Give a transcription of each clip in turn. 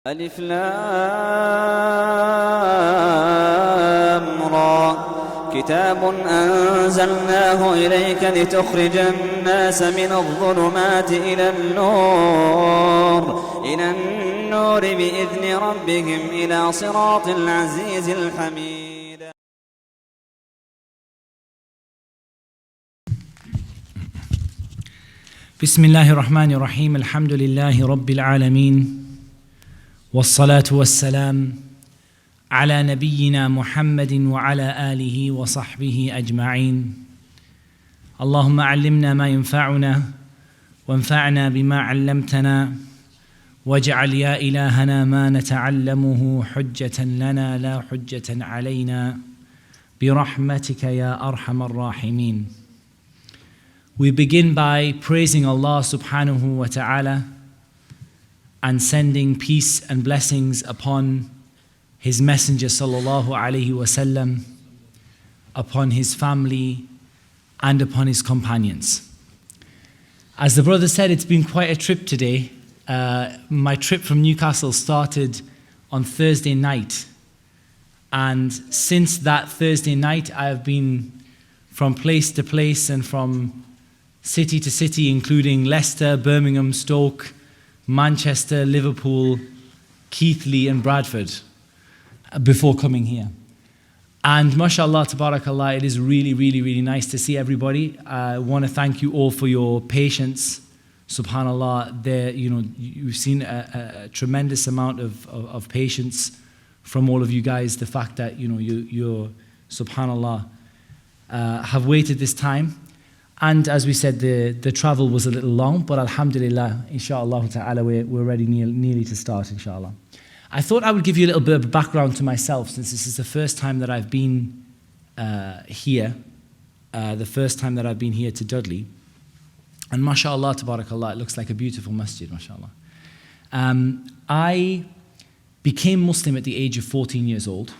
ألف لام را كتاب أنزلناه إليك لتخرج الناس من الظلمات إلى النور بإذن ربهم إلى صراط العزيز الحميد. بسم الله الرحمن الرحيم. الحمد لله رب العالمين، والصلاة والسلام على نبينا محمد وعلى آله وصحبه أجمعين. اللهم علمنا ما ينفعنا وانفعنا بما علمتنا، واجعل يا إلهنا ما نتعلمه حجة لنا لا حجة علينا برحمتك يا أرحم الراحمين. We begin by praising Allah subhanahu wa ta'ala and sending peace and blessings upon His Messenger sallallahu alayhi wasallam, upon his family and upon his companions. As the brother said, it's been quite a trip today. My trip from Newcastle started on Thursday night, and since that Thursday night I have been from place to place and from city to city, including Leicester, Birmingham, Stoke, Manchester, Liverpool, Keighley and Bradford before coming here. And mashallah, tabarakallah, it is really, really, really nice to see everybody. I want to thank you all for your patience. Subhanallah, you've seen a tremendous amount of patience from all of you guys. The fact that you're subhanallah, have waited this time. And as we said, the travel was a little long, but alhamdulillah, inshallah ta'ala, we're ready nearly to start, inshallah. I thought I would give you a little bit of background to myself, since this is the first time that I've been here, the first time that I've been here to Dudley. And mashallah, tabarakallah, it looks like a beautiful masjid, mashallah. I became Muslim at the age of 14 years old,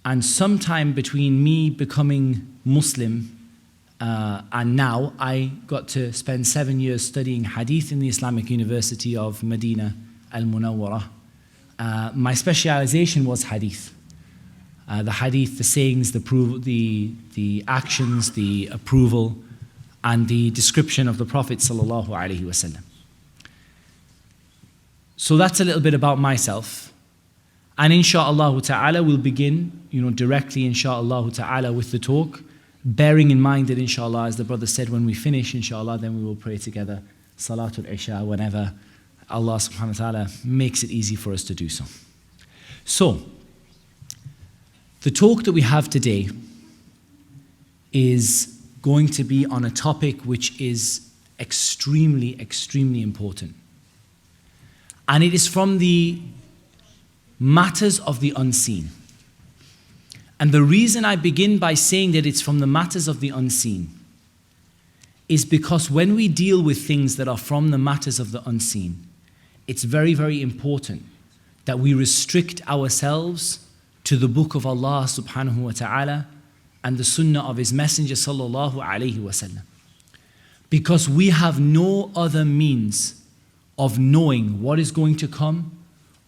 and sometime between me becoming Muslim and now, I got to spend 7 years studying hadith in the Islamic University of Medina al-Munawwarah. My specialization was hadith. The hadith, the sayings, the actions, the approval, and the description of the Prophet sallallahu alaihi wasallam. So that's a little bit about myself. And insha'Allah ta'ala, we'll begin, directly insha'Allah ta'ala with the talk, bearing in mind that inshallah, as the brother said, when we finish inshallah, then we will pray together Salatul Isha whenever Allah subhanahu wa ta'ala makes it easy for us to do so. So, the talk that we have today is going to be on a topic which is extremely, extremely important. And it is from the matters of the unseen. And the reason I begin by saying that it's from the matters of the unseen is because when we deal with things that are from the matters of the unseen, it's very, very important that we restrict ourselves to the book of Allah subhanahu wa ta'ala and the sunnah of His Messenger sallallahu alayhi wasallam. Because we have no other means of knowing what is going to come,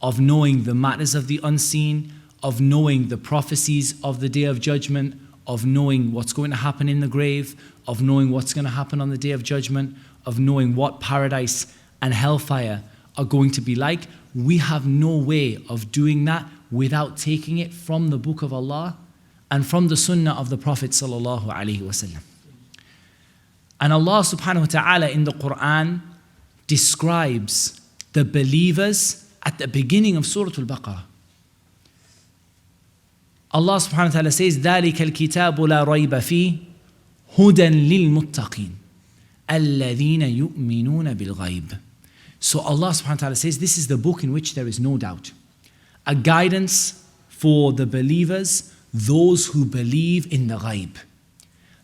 of knowing the matters of the unseen, of knowing the prophecies of the Day of Judgment, of knowing what's going to happen in the grave, of knowing what's going to happen on the Day of Judgment, of knowing what paradise and hellfire are going to be like. We have no way of doing that without taking it from the book of Allah and from the sunnah of the Prophet sallallahu alaihi wasallam. And Allah subhanahu wa ta'ala in the Quran describes the believers at the beginning of Surah Al-Baqarah. Allah subhanahu wa ta'ala says, ذَلِكَ الْكِتَابُ لَا رَيْبَ فِيهِ هُدًى لِلْمُتَّقِينَ الَّذِينَ يُؤْمِنُونَ بِالْغَيْبِ. So Allah subhanahu wa ta'ala says, this is the book in which there is no doubt. A guidance for the believers, those who believe in the ghaib.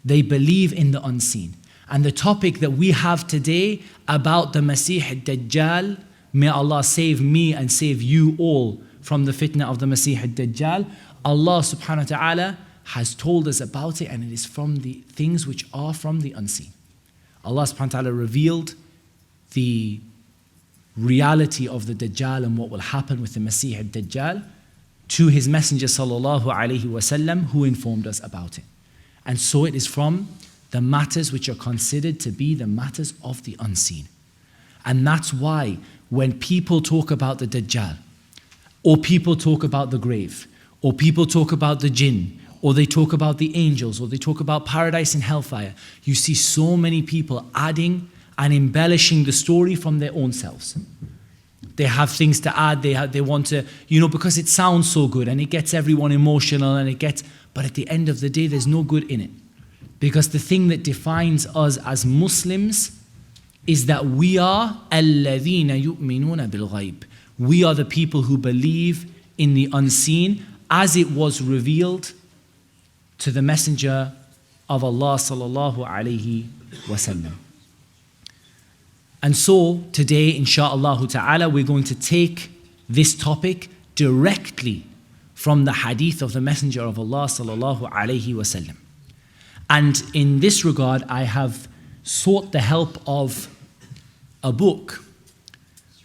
They believe in the unseen. And the topic that we have today about the Masih ad-Dajjal, may Allah save me and save you all from the fitna of the Masih ad-Dajjal. Allah subhanahu wa ta'ala has told us about it, and it is from the things which are from the unseen. Allah subhanahu wa ta'ala revealed the reality of the Dajjal and what will happen with the Masih al-Dajjal to his Messenger sallallahu alaihi wasallam, who informed us about it. And so it is from the matters which are considered to be the matters of the unseen. And that's why when people talk about the Dajjal, or people talk about the grave, or people talk about the jinn, or they talk about the angels, or they talk about paradise and hellfire, you see so many people adding and embellishing the story from their own selves. They have things to add, they want to, because it sounds so good and it gets everyone emotional but at the end of the day, there's no good in it. Because the thing that defines us as Muslims is that we are الَّذِينَ يُؤْمِنُونَ بِالْغَيْبِ. We are the people who believe in the unseen as it was revealed to the Messenger of Allah sallallahu alaihi wasallam. And so today, insha'Allah ta'ala, we're going to take this topic directly from the hadith of the Messenger of Allah sallallahu alaihi wasallam. And in this regard, I have sought the help of a book,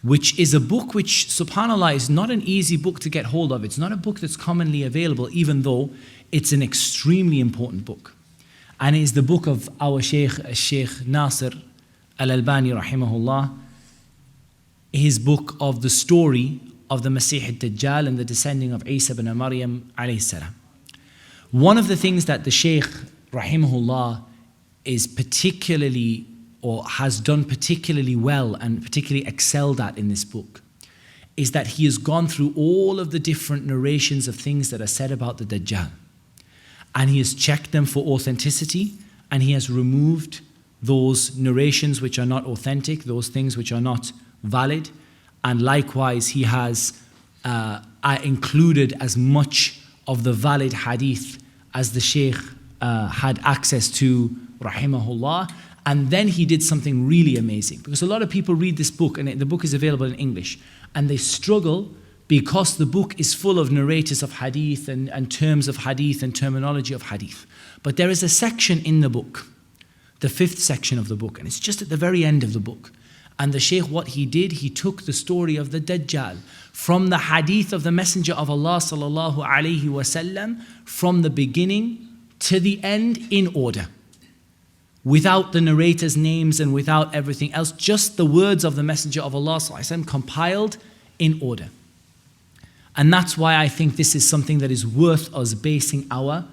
which is a book which, subhanAllah, is not an easy book to get hold of. It's not a book that's commonly available, even though it's an extremely important book. And it is the book of our Sheikh Nasir Al-Albani rahimahullah, his book of the story of the Masih al-Dajjal and the descending of Isa ibn Maryam alayhi salam. One of the things that the Sheikh rahimahullah is particularly, or has done particularly well and particularly excelled at in this book, is that he has gone through all of the different narrations of things that are said about the Dajjal. And he has checked them for authenticity, and he has removed those narrations which are not authentic, those things which are not valid. And likewise, he has included as much of the valid hadith as the Shaykh had access to, rahimahullah. And then he did something really amazing. Because a lot of people read this book, and the book is available in English, and they struggle because the book is full of narrators of hadith and terms of hadith and terminology of hadith. But there is a section in the book, the 5th section of the book, and it's just at the very end of the book. And the Shaykh, what he did, he took the story of the Dajjal from the hadith of the Messenger of Allah sallallahu alaihi wasallam, from the beginning to the end in order, without the narrators' names and without everything else, just the words of the Messenger of Allah sallallahu alaihi wasallam compiled in order. And that's why I think this is something that is worth us basing our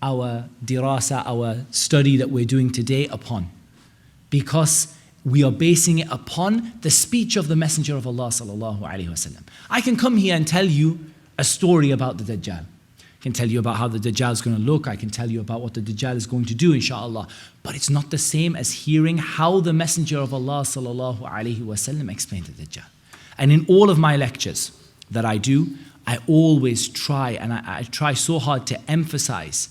dirasa, our study that we're doing today upon. Because we are basing it upon the speech of the Messenger of Allah sallallahu alaihi wasallam. I can come here and tell you a story about the Dajjal. I can tell you about how the Dajjal is going to look. I can tell you about what the Dajjal is going to do, inshallah. But it's not the same as hearing how the Messenger of Allah sallallahu alaihi wasallam explained the Dajjal. And in all of my lectures that I do, I always try, and I try so hard to emphasize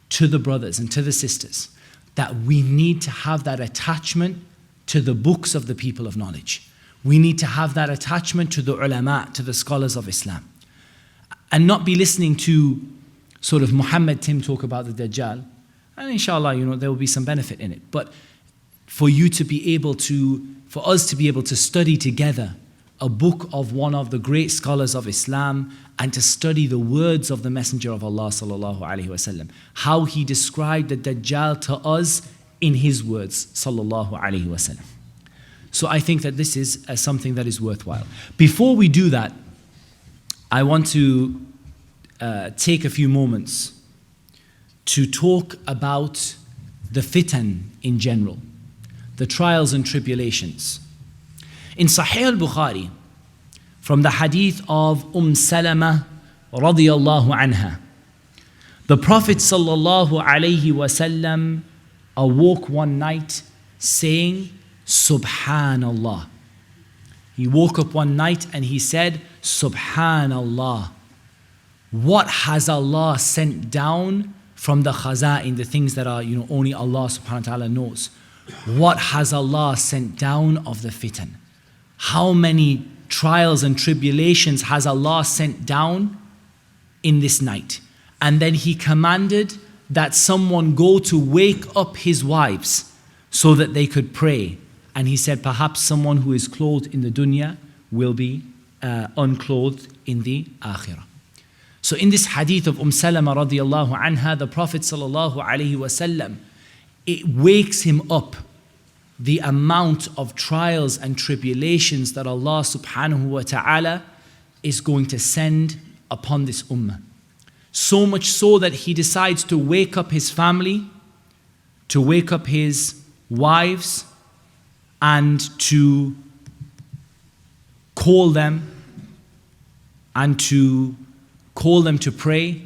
to the brothers and to the sisters that we need to have that attachment to the books of the people of knowledge. We need to have that attachment to the ulama, to the scholars of Islam. And not be listening to sort of Muhammad Tim talk about the Dajjal. And inshallah, there will be some benefit in it. But for us to be able to study together a book of one of the great scholars of Islam, and to study the words of the Messenger of Allah sallallahu alaihi wasallam, how he described the Dajjal to us in his words sallallahu alaihi wasallam. So I think that this is something that is worthwhile. Before we do that, I want to take a few moments to talk about the fitan in general, the trials and tribulations. In Sahih al-Bukhari, from the hadith of Salama radiyallahu anha, the Prophet sallallahu alaihi wasallam awoke one night saying, Subhanallah. He woke up one night and he said, Subhanallah. What has Allah sent down from the khaza'in, the things that are, only Allah subhanahu wa ta'ala knows. What has Allah sent down of the fitan? How many trials and tribulations has Allah sent down in this night? And then he commanded that someone go to wake up his wives so that they could pray And he said, perhaps someone who is clothed in the dunya will be unclothed in the akhirah. So in this hadith of Salama radiallahu anha, the Prophet sallallahu alaihi wasallam, it wakes him up the amount of trials and tribulations that Allah subhanahu wa ta'ala is going to send upon this ummah. So much so that he decides to wake up his family, to wake up his wives, and to call them to pray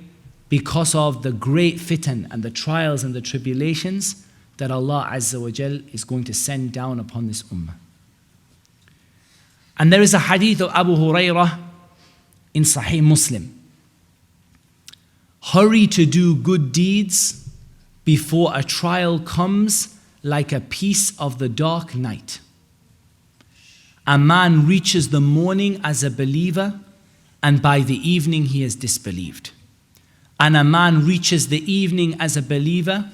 because of the great fitan and the trials and the tribulations that Allah Azza wa Jal is going to send down upon this ummah. And there is a hadith of Abu Hurairah in Sahih Muslim. Hurry to do good deeds before a trial comes like a piece of the dark night. A man reaches the morning as a believer, and by the evening he has disbelieved. And a man reaches the evening as a believer,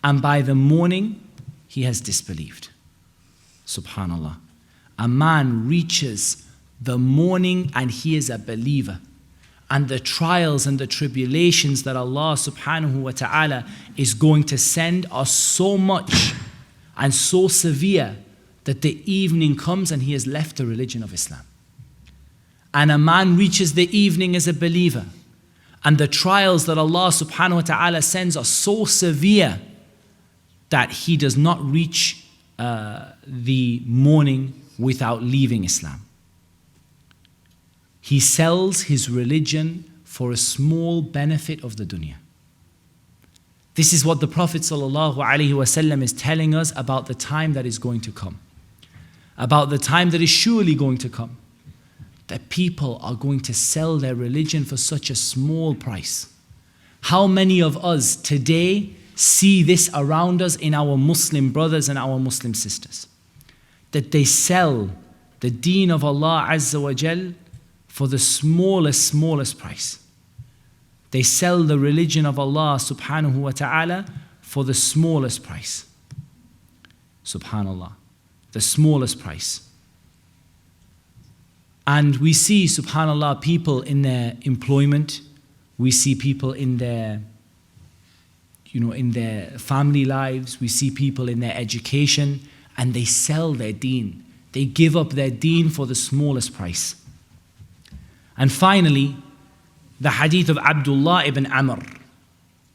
and by the morning he has disbelieved. Subhanallah. A man reaches the morning and he is a believer. And the trials and the tribulations that Allah subhanahu wa ta'ala is going to send are so much and so severe that the evening comes and he has left the religion of Islam. And a man reaches the evening as a believer, and the trials that Allah subhanahu wa ta'ala sends are so severe that he does not reach the morning without leaving Islam. He sells his religion for a small benefit of the dunya. This is what the Prophet ﷺ is telling us about the time that is going to come. About the time that is surely going to come. That people are going to sell their religion for such a small price. How many of us today see this around us in our Muslim brothers and our Muslim sisters? That they sell the deen of Allah Azza wa Jal for the smallest price. They sell the religion of Allah subhanahu wa ta'ala for the smallest price. Subhanallah. The smallest price. And we see, subhanallah, people in their employment. We see people in their, in their family lives. We see people in their education. And they sell their deen. They give up their deen for the smallest price. And finally, the hadith of Abdullah ibn Amr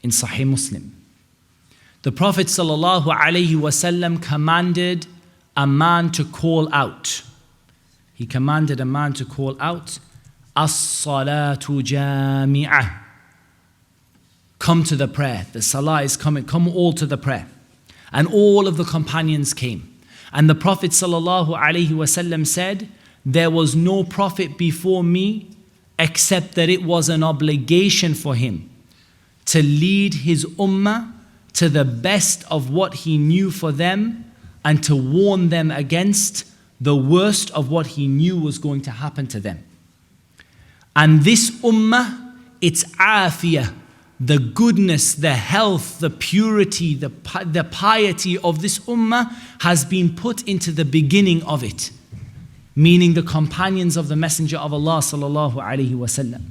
in Sahih Muslim. The Prophet sallallahu alaihi wasallam commanded a man to call out. He commanded a man to call out, As-salatu jami'ah. Come to the prayer. The salah is coming. Come all to the prayer. And all of the companions came. And the Prophet sallallahu alaihi wasallam said, there was no prophet before me except that it was an obligation for him to lead his ummah to the best of what he knew for them and to warn them against the worst of what he knew was going to happen to them. And this ummah, its afiyah, the goodness, the health, the purity, the piety of this ummah has been put into the beginning of it. Meaning the companions of the Messenger of Allah sallallahu alaihi wasallam.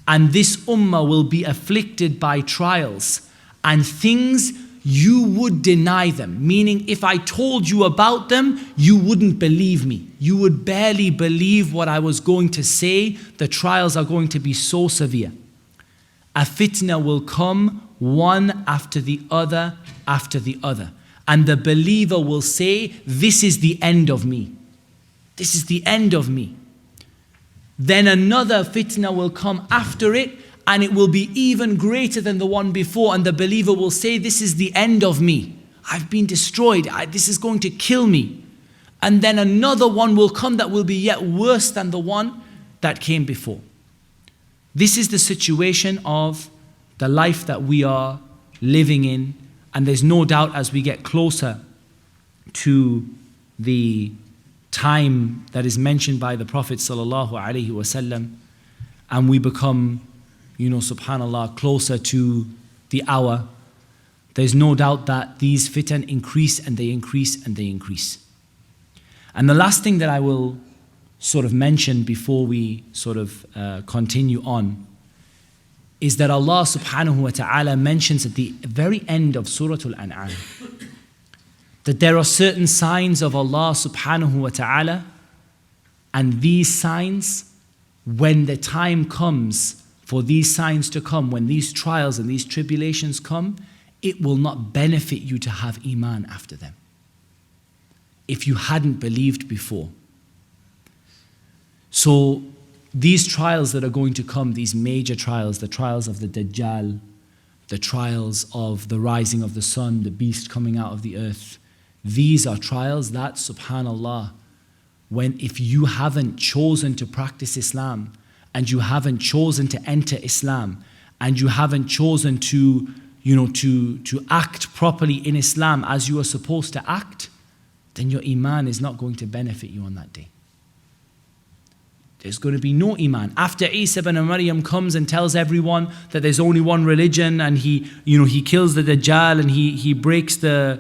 And this ummah will be afflicted by trials and things you would deny them. Meaning if I told you about them, you wouldn't believe me. You would barely believe what I was going to say. The trials are going to be so severe. A fitna will come one after the other after the other. And the believer will say, this is the end of me. This is the end of me. Then another fitna will come after it, and it will be even greater than the one before, and the believer will say, this is the end of me. I've been destroyed. This is going to kill me. And then another one will come that will be yet worse than the one that came before. This is the situation of the life that we are living in, and there's no doubt as we get closer to the time that is mentioned by the Prophet sallallahu alaihi wasallam, and we become, subhanallah, closer to the hour, there's no doubt that these fitan increase and they increase and they increase. And the last thing that I will sort of mention before we sort of continue on is that Allah subhanahu wa ta'ala mentions at the very end of Surah Al-An'am that there are certain signs of Allah subhanahu wa ta'ala, and these signs, when the time comes for these signs to come, when these trials and these tribulations come, it will not benefit you to have iman after them if you hadn't believed before. So these trials that are going to come, these major trials, the trials of the Dajjal, the trials of the rising of the sun, the beast coming out of the earth, these are trials that, subhanallah, when if you haven't chosen to practice Islam, and you haven't chosen to enter Islam, and you haven't chosen to act properly in Islam as you are supposed to act, then your iman is not going to benefit you on that day. There's going to be no iman. After Isa ibn Maryam comes and tells everyone that there's only one religion, and he kills the Dajjal, and he breaks the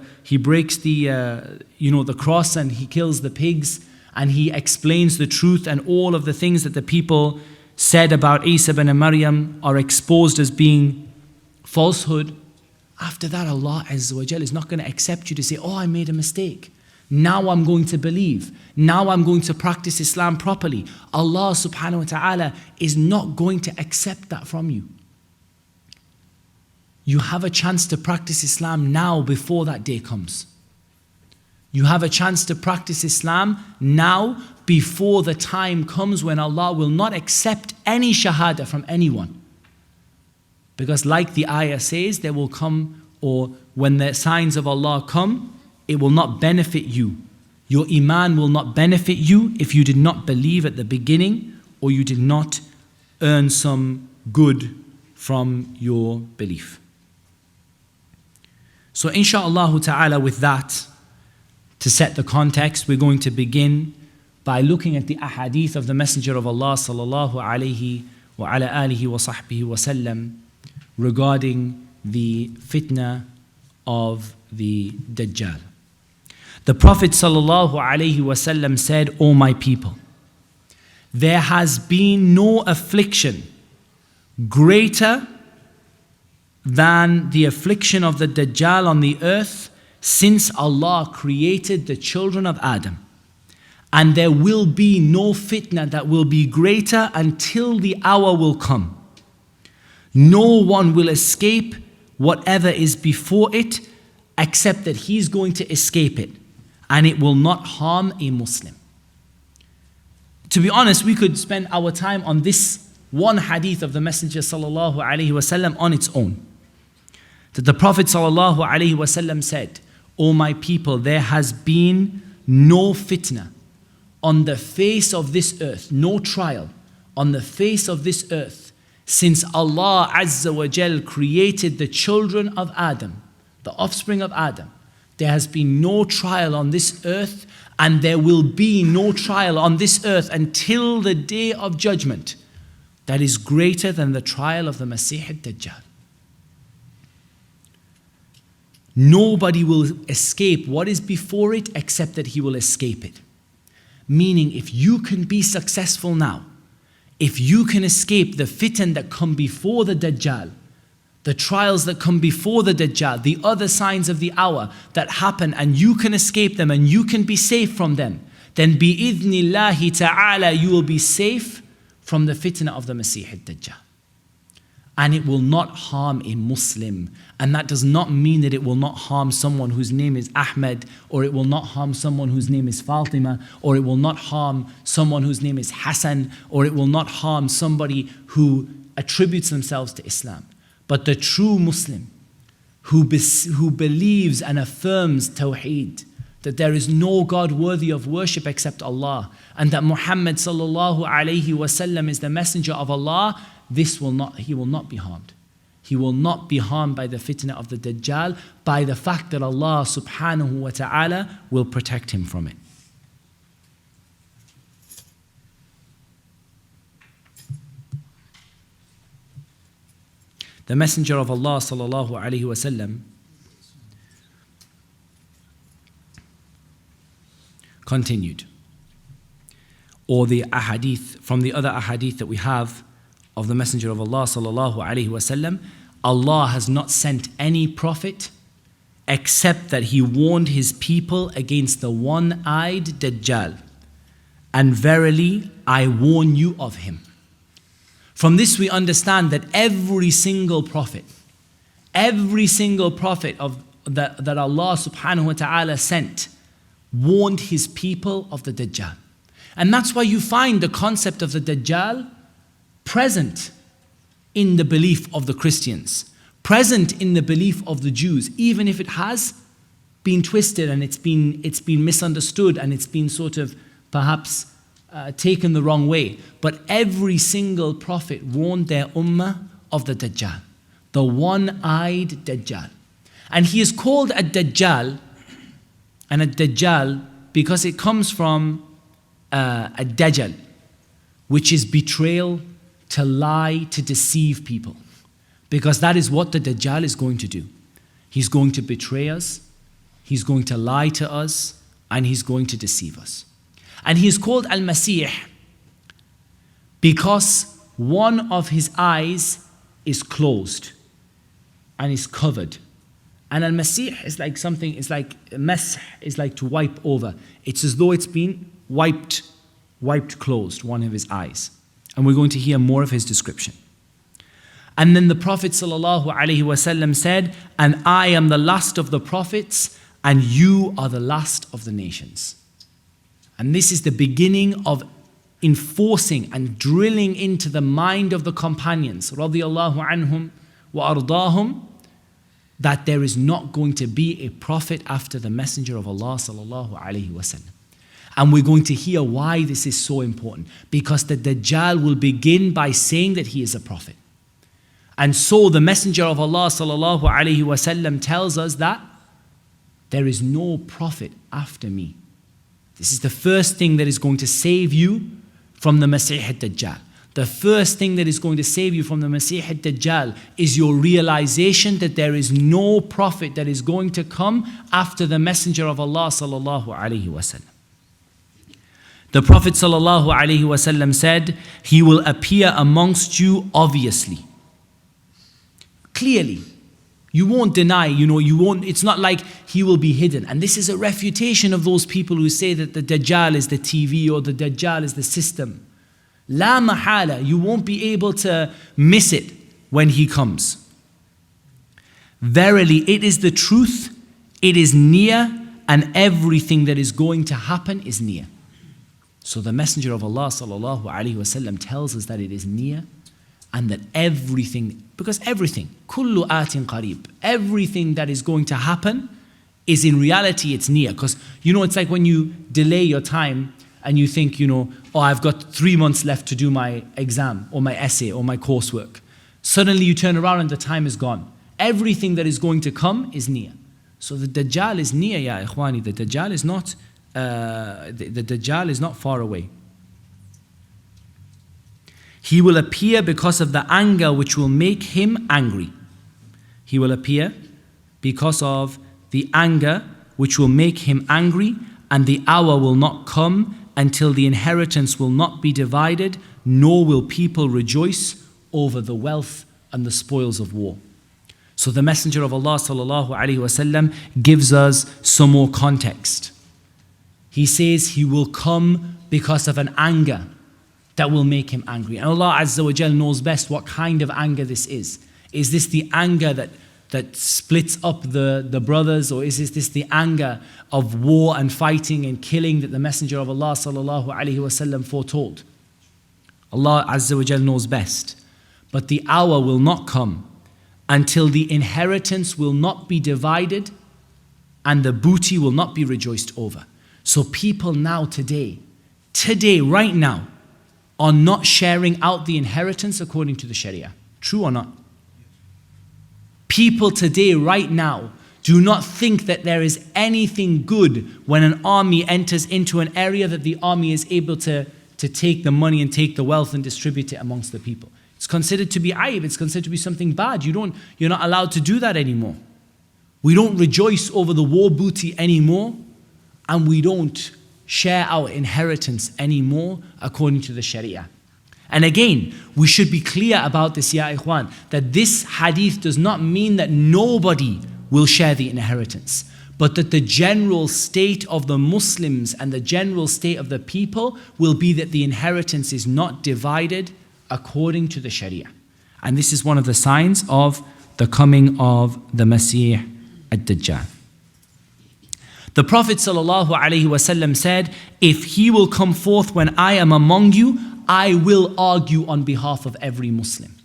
cross, and he kills the pigs, and he explains the truth, and all of the things that the people said about Isa ibn Maryam are exposed as being falsehood. After that, Allah Azza wa Jal is not going to accept you to say, oh, I made a mistake. Now I'm going to believe. Now I'm going to practice Islam properly. Allah subhanahu wa ta'ala is not going to accept that from you. You have a chance to practice Islam now before that day comes. You have a chance to practice Islam now before the time comes when Allah will not accept any shahada from anyone. Because like the ayah says, there will come, or when the signs of Allah come, it will not benefit you. Your iman will not benefit you if you did not believe at the beginning, or you did not earn some good from your belief. So insha'Allah ta'ala, with that, to set the context, we're going to begin by looking at the ahadith of the Messenger of Allah sallallahu alayhi wa ala alihi wa sahbihi wa sallam regarding the fitna of the Dajjal. The Prophet sallallahu alayhi wa sallam said, O my people, there has been no affliction greater than the affliction of the Dajjal on the earth since Allah created the children of Adam. And there will be no fitna that will be greater until the hour will come. No one will escape whatever is before it, except that he's going to escape it, and it will not harm a Muslim. To be honest, we could spend our time on this one hadith of the Messenger sallallahu alaihi wasallam on its own. That the Prophet sallallahu alaihi wasallam said, O my people, there has been no fitna on the face of this earth, no trial on the face of this earth, since Allah Azza wa Jal created the children of Adam, the offspring of Adam. There has been no trial on this earth, and there will be no trial on this earth until the day of judgment that is greater than the trial of the Masih ad-Dajjal. Nobody will escape what is before it except that he will escape it. Meaning, if you can be successful now, if you can escape the fitan that come before the Dajjal, the trials that come before the Dajjal, the other signs of the hour that happen, and you can escape them and you can be safe from them, then bi'idhnillahi ta'ala you will be safe from the fitna of the Masih ad-Dajjal. And it will not harm a Muslim. And that does not mean that it will not harm someone whose name is Ahmed, or it will not harm someone whose name is Fatima, or it will not harm someone whose name is Hassan, or it will not harm somebody who attributes themselves to Islam. But the true Muslim who believes and affirms Tawheed, that there is no God worthy of worship except Allah, and that Muhammad sallallahu alayhi wasallam is the messenger of Allah, he will not be harmed. He will not be harmed by the fitna of the Dajjal, by the fact that Allah subhanahu wa ta'ala will protect him from it. The Messenger of Allah sallallahu alayhi wa sallam continued. Or the ahadith, from the other ahadith that we have of the Messenger of Allah sallallahu alaihi wasallam, Allah has not sent any prophet except that he warned his people against the one-eyed Dajjal. And verily, I warn you of him. From this we understand that every single prophet of that Allah subhanahu wa ta'ala sent warned his people of the Dajjal. And that's why you find the concept of the Dajjal present in the belief of the Christians, present in the belief of the Jews, even if it has been twisted and it's been misunderstood and it's been sort of perhaps taken the wrong way. But every single prophet warned their ummah of the Dajjal, the one-eyed Dajjal. And he is called a Dajjal, and a Dajjal because it comes from a Dajjal, which is betrayal, to lie, to deceive people. Because that is what the Dajjal is going to do. He's going to betray us, he's going to lie to us, and he's going to deceive us. And he is called Al-Masih because one of his eyes is closed and is covered. And Al-Masih is like something, it's like masih, is like to wipe over. It's as though it's been wiped closed, one of his eyes. And we're going to hear more of his description. And then the Prophet ﷺ said, and I am the last of the prophets, and you are the last of the nations. And this is the beginning of enforcing and drilling into the mind of the companions, radiyallahu anhum wa ardahum, that there is not going to be a prophet after the Messenger of Allah sallallahu alaihi wasallam. And we're going to hear why this is so important. Because the Dajjal will begin by saying that he is a prophet. And so the Messenger of Allah sallallahu alaihi wasallam tells us that there is no prophet after me. This is the first thing that is going to save you from the Masih al-Dajjal. The first thing that is going to save you from the Masih al-Dajjal is your realization that there is no prophet that is going to come after the Messenger of Allah sallallahu alaihi wasallam. The Prophet sallallahu alaihi wasallam said, he will appear amongst you obviously, clearly. You won't deny, it's not like he will be hidden. And this is a refutation of those people who say that the Dajjal is the TV or the Dajjal is the system. La mahala, you won't be able to miss it when he comes. Verily, it is the truth, it is near, and everything that is going to happen is near. So the Messenger of Allah sallallahu alaihi wasallam tells us that it is near, and that everything, because everything, kullu atin qarib, everything that is going to happen is in reality, it's near. Because, it's like when you delay your time and you think, I've got 3 months left to do my exam or my essay or my coursework. Suddenly you turn around and the time is gone. Everything that is going to come is near. So the Dajjal is near, ya ikhwani. The Dajjal is not, the Dajjal is not far away. He will appear because of the anger which will make him angry. He will appear because of the anger which will make him angry, and the hour will not come until the inheritance will not be divided, nor will people rejoice over the wealth and the spoils of war. So the Messenger of Allah sallallahu alaihi wasallam gives us some more context. He says he will come because of an anger that will make him angry. And Allah Azza wa Jal knows best what kind of anger this is. Is this the anger that splits up the brothers, or is this the anger of war and fighting and killing that the Messenger of Allah sallallahu alaihi wasallam foretold? Allah Azza wa Jal knows best. But the hour will not come until the inheritance will not be divided and the booty will not be rejoiced over. So people now today, right now, are not sharing out the inheritance according to the Sharia. True or not? People today, right now, do not think that there is anything good when an army enters into an area that the army is able to take the money and take the wealth and distribute it amongst the people. It's considered to be aib, it's considered to be something bad. You're not allowed to do that anymore. We don't rejoice over the war booty anymore, and we don't share our inheritance anymore according to the Sharia. And again, we should be clear about this, ya ikhwan, that this hadith does not mean that nobody will share the inheritance, but that the general state of the Muslims and the general state of the people will be that the inheritance is not divided according to the Sharia. And this is one of the signs of the coming of the Masih ad-Dajjal. The Prophet ﷺ said, if he will come forth when I am among you, I will argue on behalf of every Muslim.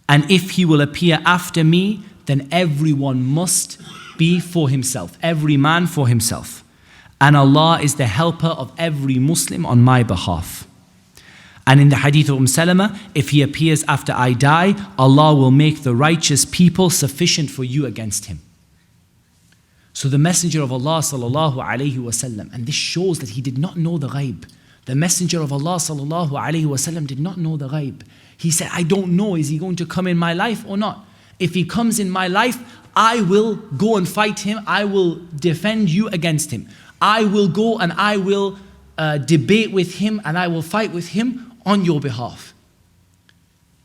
And if he will appear after me, then everyone must be for himself, every man for himself. And Allah is the helper of every Muslim on my behalf. And in the hadith of Salama, if he appears after I die, Allah will make the righteous people sufficient for you against him. So the Messenger of Allah sallallahu alaihi wasallam, and this shows that he did not know the ghaib. The Messenger of Allah sallallahu alaihi wasallam did not know the ghaib. He said, I don't know, is he going to come in my life or not? If he comes in my life, I will go and fight him. I will defend you against him. I will go and I will debate with him and I will fight with him on your behalf.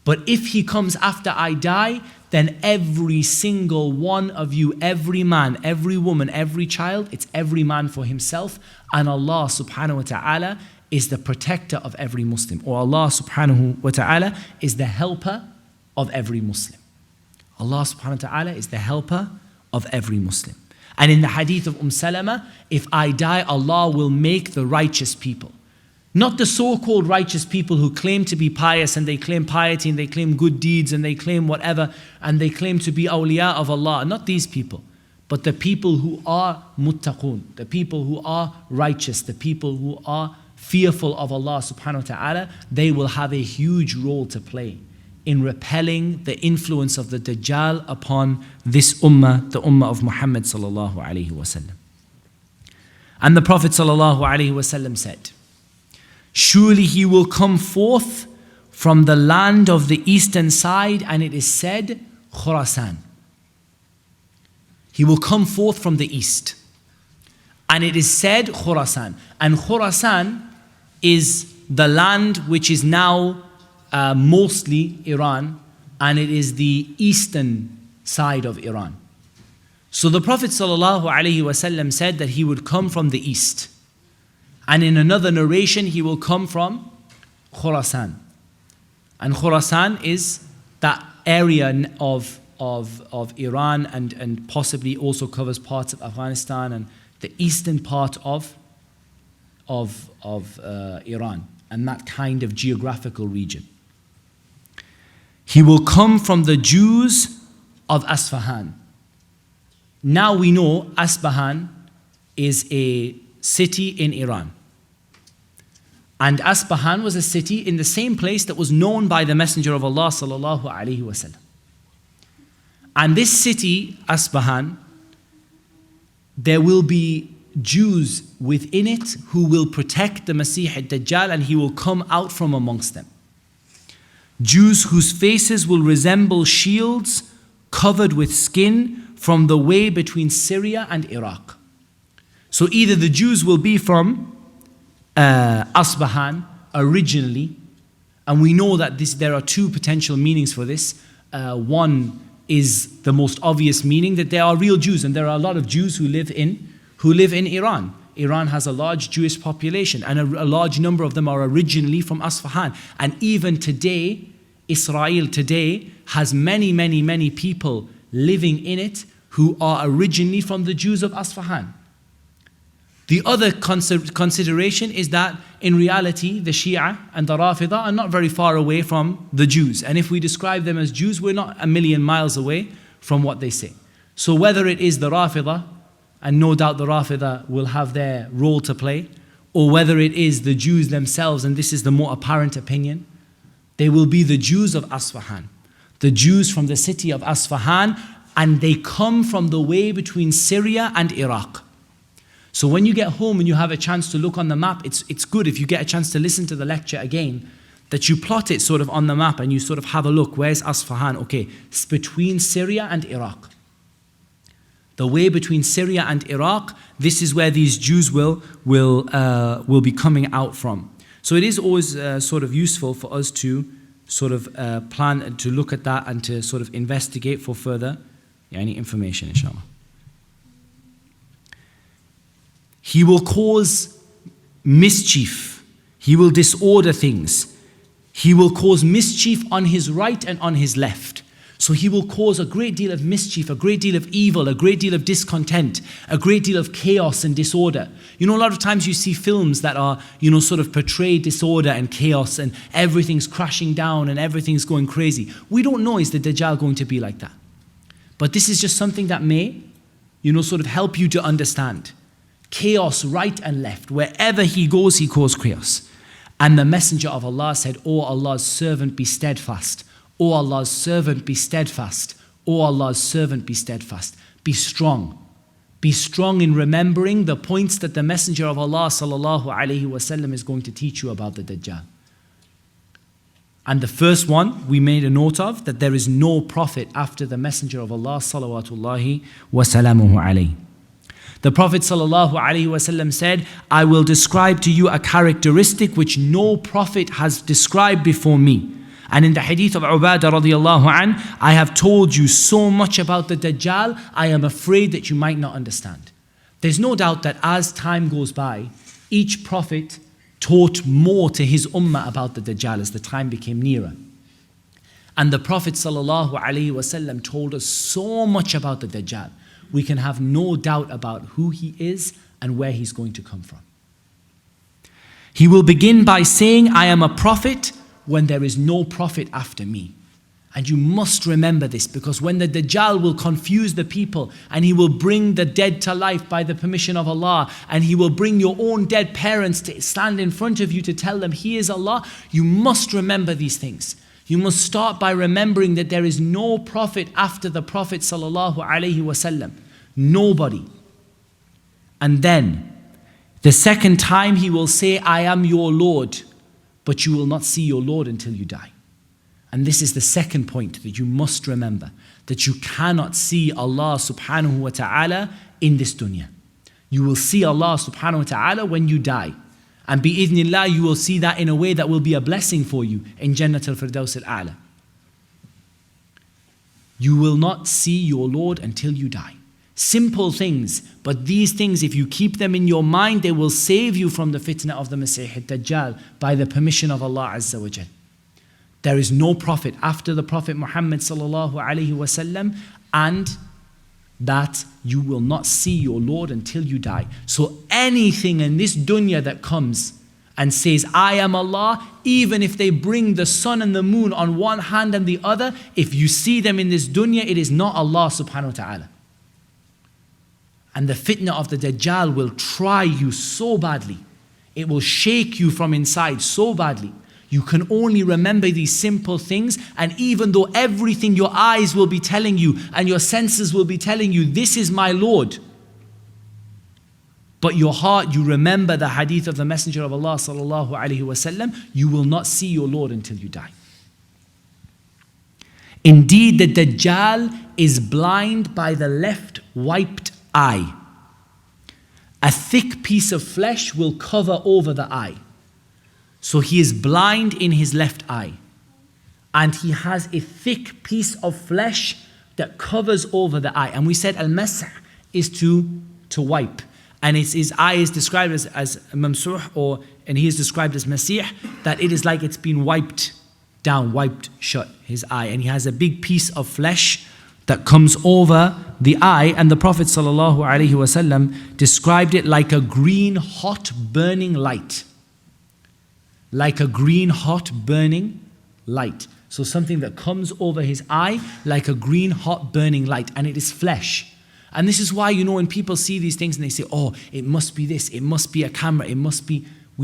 But if he comes after I die, then every single one of you, every man, every woman, every child, it's every man for himself. And Allah subhanahu wa ta'ala is the protector of every Muslim. Or Allah subhanahu wa ta'ala is the helper of every Muslim. Allah subhanahu wa ta'ala is the helper of every Muslim. And in the hadith of Salama, if I die, Allah will make the righteous people. Not the so-called righteous people who claim to be pious and they claim piety and they claim good deeds and they claim whatever and they claim to be awliya of Allah. Not these people, but the people who are muttaqun, the people who are righteous, the people who are fearful of Allah subhanahu wa ta'ala. They will have a huge role to play in repelling the influence of the Dajjal upon this ummah, the ummah of Muhammad sallallahu alayhi wa sallam. And the Prophet sallallahu alayhi wa sallam said, surely he will come forth from the land of the eastern side, and it is said, Khurasan. He will come forth from the east. And it is said, Khurasan. And Khurasan is the land which is now mostly Iran, and it is the eastern side of Iran. So the Prophet ﷺ said that he would come from the east. And in another narration, he will come from Khurasan. And Khurasan is that area of Iran and possibly also covers parts of Afghanistan and the eastern part of Iran and that kind of geographical region. He will come from the Jews of Asfahan. Now we know Asfahan is a city in Iran. And Asfahan was a city in the same place that was known by the Messenger of Allah sallallahu alaihi wasallam. And this city, Asfahan, there will be Jews within it who will protect the Masih ad-Dajjal, and he will come out from amongst them. Jews whose faces will resemble shields covered with skin from the way between Syria and Iraq. So either the Jews will be from Asfahan originally, and we know that there are two potential meanings for this. One is the most obvious meaning, that there are real Jews, and there are a lot of Jews who live in Iran. Iran has a large Jewish population, and a large number of them are originally from Asfahan. And even today, Israel today has many people living in it who are originally from the Jews of Asfahan. The other consideration is that in reality, the Shia and the Rafida are not very far away from the Jews. And if we describe them as Jews, we're not a million miles away from what they say. So whether it is the Rafida, and no doubt the Rafida will have their role to play, or whether it is the Jews themselves, and this is the more apparent opinion, they will be the Jews of Asfahan. The Jews from the city of Asfahan, and they come from the way between Syria and Iraq. So when you get home and you have a chance to look on the map, it's good if you get a chance to listen to the lecture again, that you plot it sort of on the map and you sort of have a look, where's Asfahan? Okay, it's between Syria and Iraq. The way between Syria and Iraq, this is where these Jews will be coming out from. So it is always sort of useful for us to sort of plan, to look at that and to sort of investigate for further any information, inshallah. He will cause mischief. He will disorder things. He will cause mischief on his right and on his left. So he will cause a great deal of mischief, a great deal of evil, a great deal of discontent, a great deal of chaos and disorder. You know, a lot of times you see films that are, sort of portray disorder and chaos and everything's crashing down and everything's going crazy. We don't know, is the Dajjal going to be like that? But this is just something that may, sort of help you to understand. Chaos right and left. Wherever he goes, he causes chaos. And the Messenger of Allah said, "O Allah's servant, be steadfast. O Allah's servant, be steadfast. O Allah's servant, be steadfast." Be strong. Be strong in remembering the points that the Messenger of Allah sallallahu alaihi wasallam is going to teach you about the Dajjal. And the first one we made a note of, that there is no prophet after the Messenger of Allah salawatullahi wa salamuhu alayhi. The Prophet ﷺ said, "I will describe to you a characteristic which no prophet has described before me." And in the hadith of Ubadah radiallahu an, "I have told you so much about the Dajjal, I am afraid that you might not understand." There's no doubt that as time goes by, each prophet taught more to his ummah about the Dajjal as the time became nearer. And the Prophet ﷺ told us so much about the Dajjal. We can have no doubt about who he is and where he's going to come from. He will begin by saying, "I am a prophet when there is no prophet after me." And you must remember this, because when the Dajjal will confuse the people and he will bring the dead to life by the permission of Allah, and he will bring your own dead parents to stand in front of you to tell them he is Allah, you must remember these things. You must start by remembering that there is no prophet after the Prophet sallallahu alaihi wasallam. Nobody. And then, the second time he will say, "I am your Lord," but you will not see your Lord until you die. And this is the second point that you must remember, that you cannot see Allah subhanahu wa ta'ala in this dunya. You will see Allah subhanahu wa ta'ala when you die. And bi-idhnillah, you will see that in a way that will be a blessing for you in Jannat al-Firdaus al-A'la. You will not see your Lord until you die. Simple things, but these things, if you keep them in your mind, they will save you from the fitna of the Masih al-Dajjal by the permission of Allah Azza wa Jal. There is no prophet after the Prophet Muhammad sallallahu alaihi wasallam, and that you will not see your Lord until you die. So anything in this dunya that comes and says, "I am Allah," even if they bring the sun and the moon on one hand and the other, if you see them in this dunya, it is not Allah subhanahu wa ta'ala. And the fitna of the Dajjal will try you so badly. It will shake you from inside so badly. You can only remember these simple things, and even though everything your eyes will be telling you and your senses will be telling you, "This is my Lord," but your heart, you remember the hadith of the Messenger of Allah sallallahu alaihi wasallam, you will not see your Lord until you die. Indeed, the Dajjal is blind by the left wiped eye. A thick piece of flesh will cover over the eye. So he is blind in his left eye. And he has a thick piece of flesh that covers over the eye. And we said al-masah is to wipe. And his eye is described as mamsuh, and he is described as masih, that it is like it's been wiped down, wiped shut, his eye. And he has a big piece of flesh that comes over the eye, and the Prophet ﷺ described it like a green hot burning light. Like a green hot burning light. So something that comes over his eye like a green hot burning light, and it is flesh. And this is why, when people see these things and they say, "Oh, it must be this, it must be a camera, we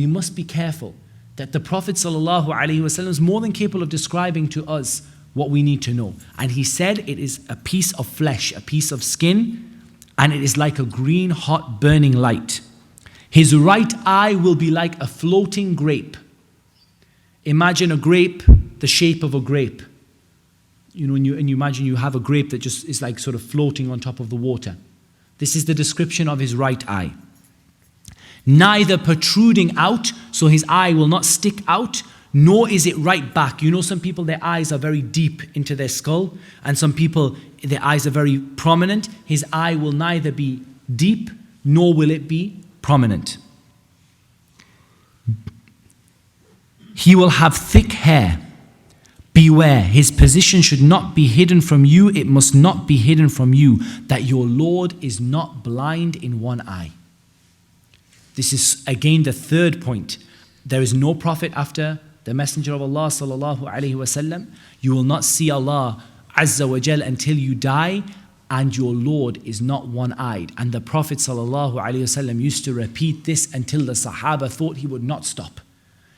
must be careful." That the Prophet ﷺ is more than capable of describing to us what we need to know. And he said it is a piece of flesh, a piece of skin, and it is like a green hot burning light. His right eye will be like a floating grape. Imagine a grape, the shape of a grape. And you imagine you have a grape that just is like sort of floating on top of the water. This is the description of his right eye. Neither protruding out, so his eye will not stick out, nor is it right back. You know, some people, their eyes are very deep into their skull, and some people, their eyes are very prominent. His eye will neither be deep, nor will it be prominent. He will have thick hair. Beware, his position should not be hidden from you. It must not be hidden from you that your Lord is not blind in one eye. This is again the third point. There is no prophet after the Messenger of Allah sallallahu alaihi wasallam. You will not see Allah Azza wa Jal until you die, and your Lord is not one-eyed. And the Prophet sallallahu alaihi wasallam used to repeat this until the Sahaba thought he would not stop.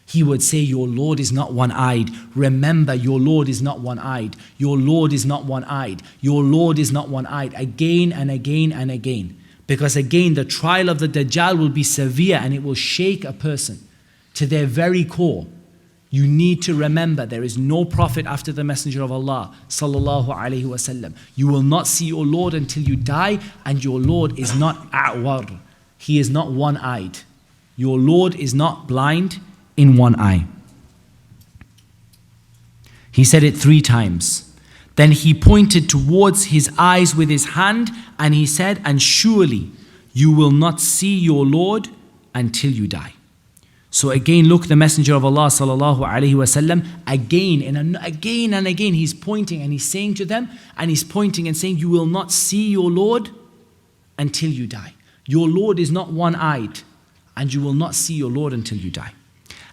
He would say, your Lord is not one-eyed. Remember, your Lord is not one-eyed. Your Lord is not one-eyed. Your Lord is not one-eyed. Again and again and again. Because again, the trial of the Dajjal will be severe and it will shake a person to their very core. You need to remember, there is no prophet after the Messenger of Allah sallallahu alaihi wasallam. You will not see your Lord until you die, and your Lord is not a'war. He is not one-eyed. Your Lord is not blind in one eye. He said it 3 times. Then he pointed towards his eyes with his hand, and he said, and surely you will not see your Lord until you die. So again, look, the Messenger of Allah sallallahu alaihi wasallam, again and again, he's pointing and he's saying to them, and he's pointing and saying, you will not see your Lord until you die. Your Lord is not one-eyed, and you will not see your Lord until you die.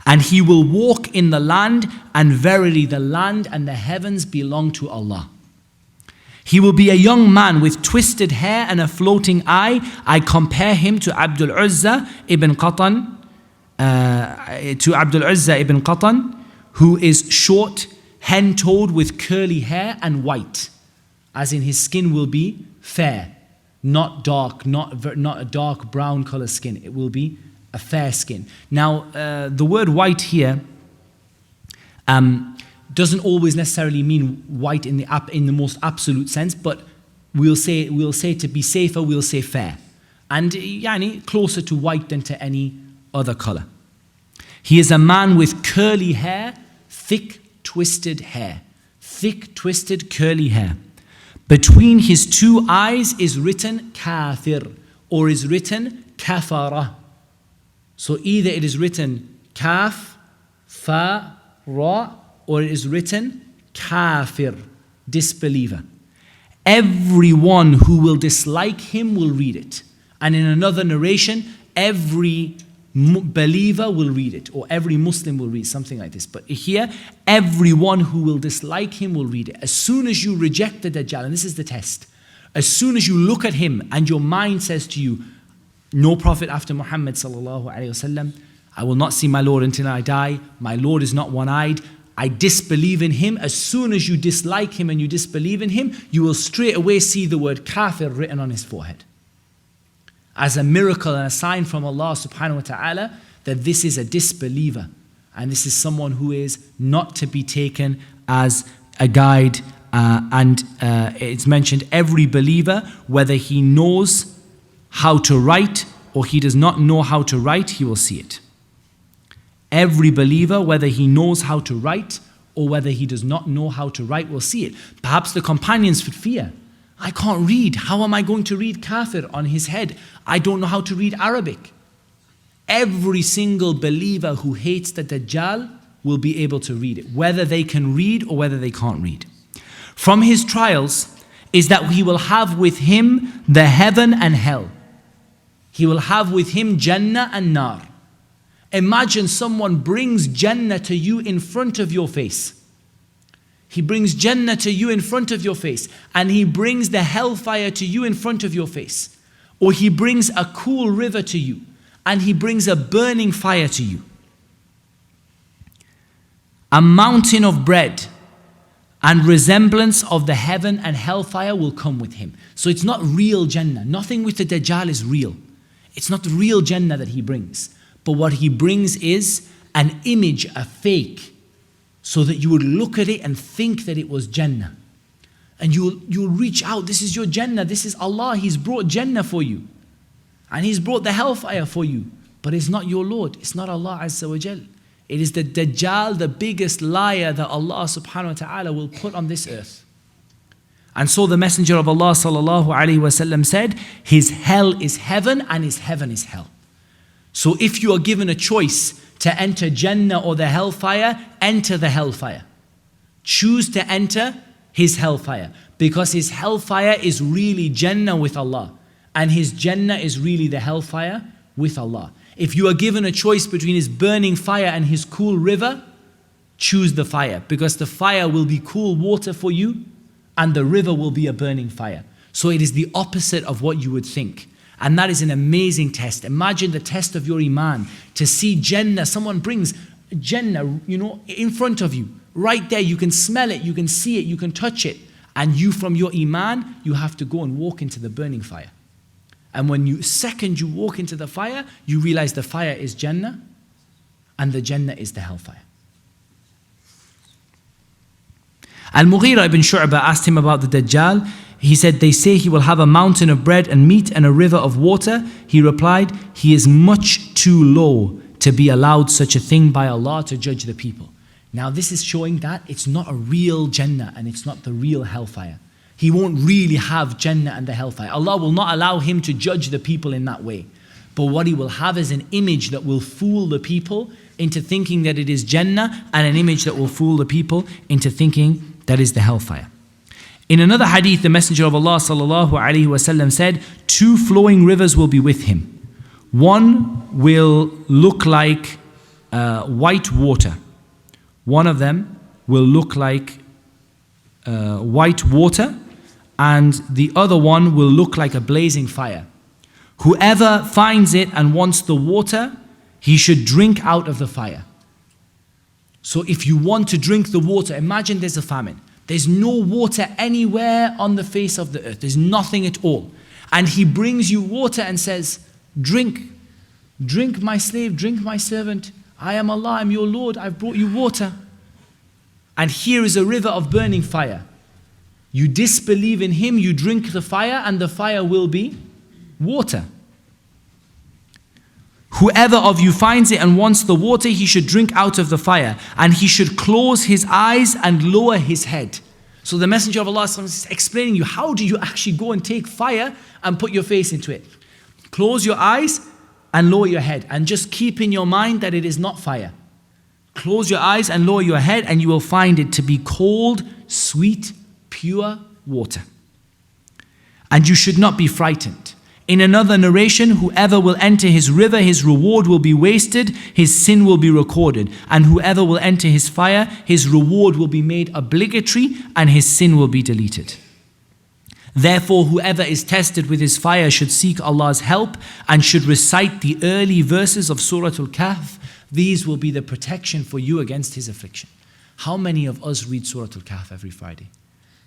And he will walk in the land, and verily the land and the heavens belong to Allah. He will be a young man with twisted hair and a floating eye. I compare him to Abdul Uzza ibn Qatan, who is short, hen-toed with curly hair and white, as in his skin will be fair, not dark, not a dark brown color skin. It will be a fair skin. Now, the word white here doesn't always necessarily mean white in the most absolute sense, but we'll say to be safer, we'll say fair, and yani closer to white than to any other color. He is a man with curly hair, thick twisted hair, thick twisted curly hair. Between his 2 eyes is written kafir, or is written kafara. So either it is written kaf, fa, ra, or it is written kafir, disbeliever. Everyone who will dislike him will read it. And in another narration, every believer will read it, or every Muslim will read something like this. But here, everyone who will dislike him will read it. As soon as you reject the Dajjal, and this is the test, as soon as you look at him and your mind says to you, no prophet after Muhammad sallallahu alaihi wasallam, I will not see my Lord until I die, my Lord is not one-eyed, I disbelieve in him. As soon as you dislike him and you disbelieve in him, you will straight away see the word kafir written on his forehead, as a miracle and a sign from Allah subhanahu wa ta'ala that this is a disbeliever, and this is someone who is not to be taken as a guide. And it's mentioned every believer, whether he knows how to write or he does not know how to write, he will see it. Every believer, whether he knows how to write or whether he does not know how to write, will see it. Perhaps the companions would fear, I can't read. How am I going to read kafir on his head? I don't know how to read Arabic. Every single believer who hates the Dajjal will be able to read it, whether they can read or whether they can't read. From his trials is that he will have with him the heaven and hell. He will have with him Jannah and Nar. Imagine someone brings Jannah to you in front of your face. He brings Jannah to you in front of your face, and he brings the hellfire to you in front of your face. Or he brings a cool river to you, and he brings a burning fire to you. A mountain of bread and resemblance of the heaven and hellfire will come with him. So it's not real Jannah. Nothing with the Dajjal is real. It's not the real Jannah that he brings. But what he brings is an image, a fake, so that you would look at it and think that it was Jannah. And you'll reach out. This is your Jannah. This is Allah. He's brought Jannah for you. And He's brought the hellfire for you. But it's not your Lord. It's not Allah Azza wa Jal. It is the Dajjal, the biggest liar that Allah subhanahu wa ta'ala will put on this earth. And so the Messenger of Allah sallallahu alaihi wasallam said, his hell is heaven and his heaven is hell. So if you are given a choice to enter Jannah or the hellfire, enter the hellfire. Choose to enter his hellfire, because his hellfire is really Jannah with Allah, and his Jannah is really the hellfire with Allah. If you are given a choice between his burning fire and his cool river, choose the fire, because the fire will be cool water for you and the river will be a burning fire. So it is the opposite of what you would think. And that is an amazing test. Imagine the test of your iman, to see Jannah. Someone brings Jannah, in front of you. Right there, you can smell it, you can see it, you can touch it. And you, from your iman, you have to go and walk into the burning fire. And when you walk into the fire, you realize the fire is Jannah and the Jannah is the hellfire. Al-Mughira ibn Shu'bah asked him about the Dajjal. He said, they say he will have a mountain of bread and meat and a river of water. He replied, he is much too low to be allowed such a thing by Allah to judge the people. Now this is showing that it's not a real Jannah and it's not the real hellfire. He won't really have Jannah and the hellfire. Allah will not allow him to judge the people in that way. But what he will have is an image that will fool the people into thinking that it is Jannah, and an image that will fool the people into thinking that is the hellfire. In another hadith, the Messenger of Allah sallallahu alaihi wasallam said, 2 flowing rivers will be with him. One will look like white water. One of them will look like white water, and the other one will look like a blazing fire. Whoever finds it and wants the water, he should drink out of the fire. So if you want to drink the water, imagine there's a famine. There's no water anywhere on the face of the earth. There's nothing at all. And he brings you water and says, drink. Drink, my slave, drink, my servant. I am Allah, I'm your Lord, I've brought you water. And here is a river of burning fire. You disbelieve in him, you drink the fire, and the fire will be water. Whoever of you finds it and wants the water, he should drink out of the fire, and he should close his eyes and lower his head. So the Messenger of Allah is explaining you, how do you actually go and take fire and put your face into it? Close your eyes and lower your head, and just keep in your mind that it is not fire. Close your eyes and lower your head, and you will find it to be cold, sweet, pure water. And you should not be frightened. In another narration, whoever will enter his river, his reward will be wasted, his sin will be recorded. And whoever will enter his fire, his reward will be made obligatory, and his sin will be deleted. Therefore, whoever is tested with his fire should seek Allah's help and should recite the early verses of Surah Al-Kahf. These will be the protection for you against his affliction. How many of us read Surah Al-Kahf every Friday?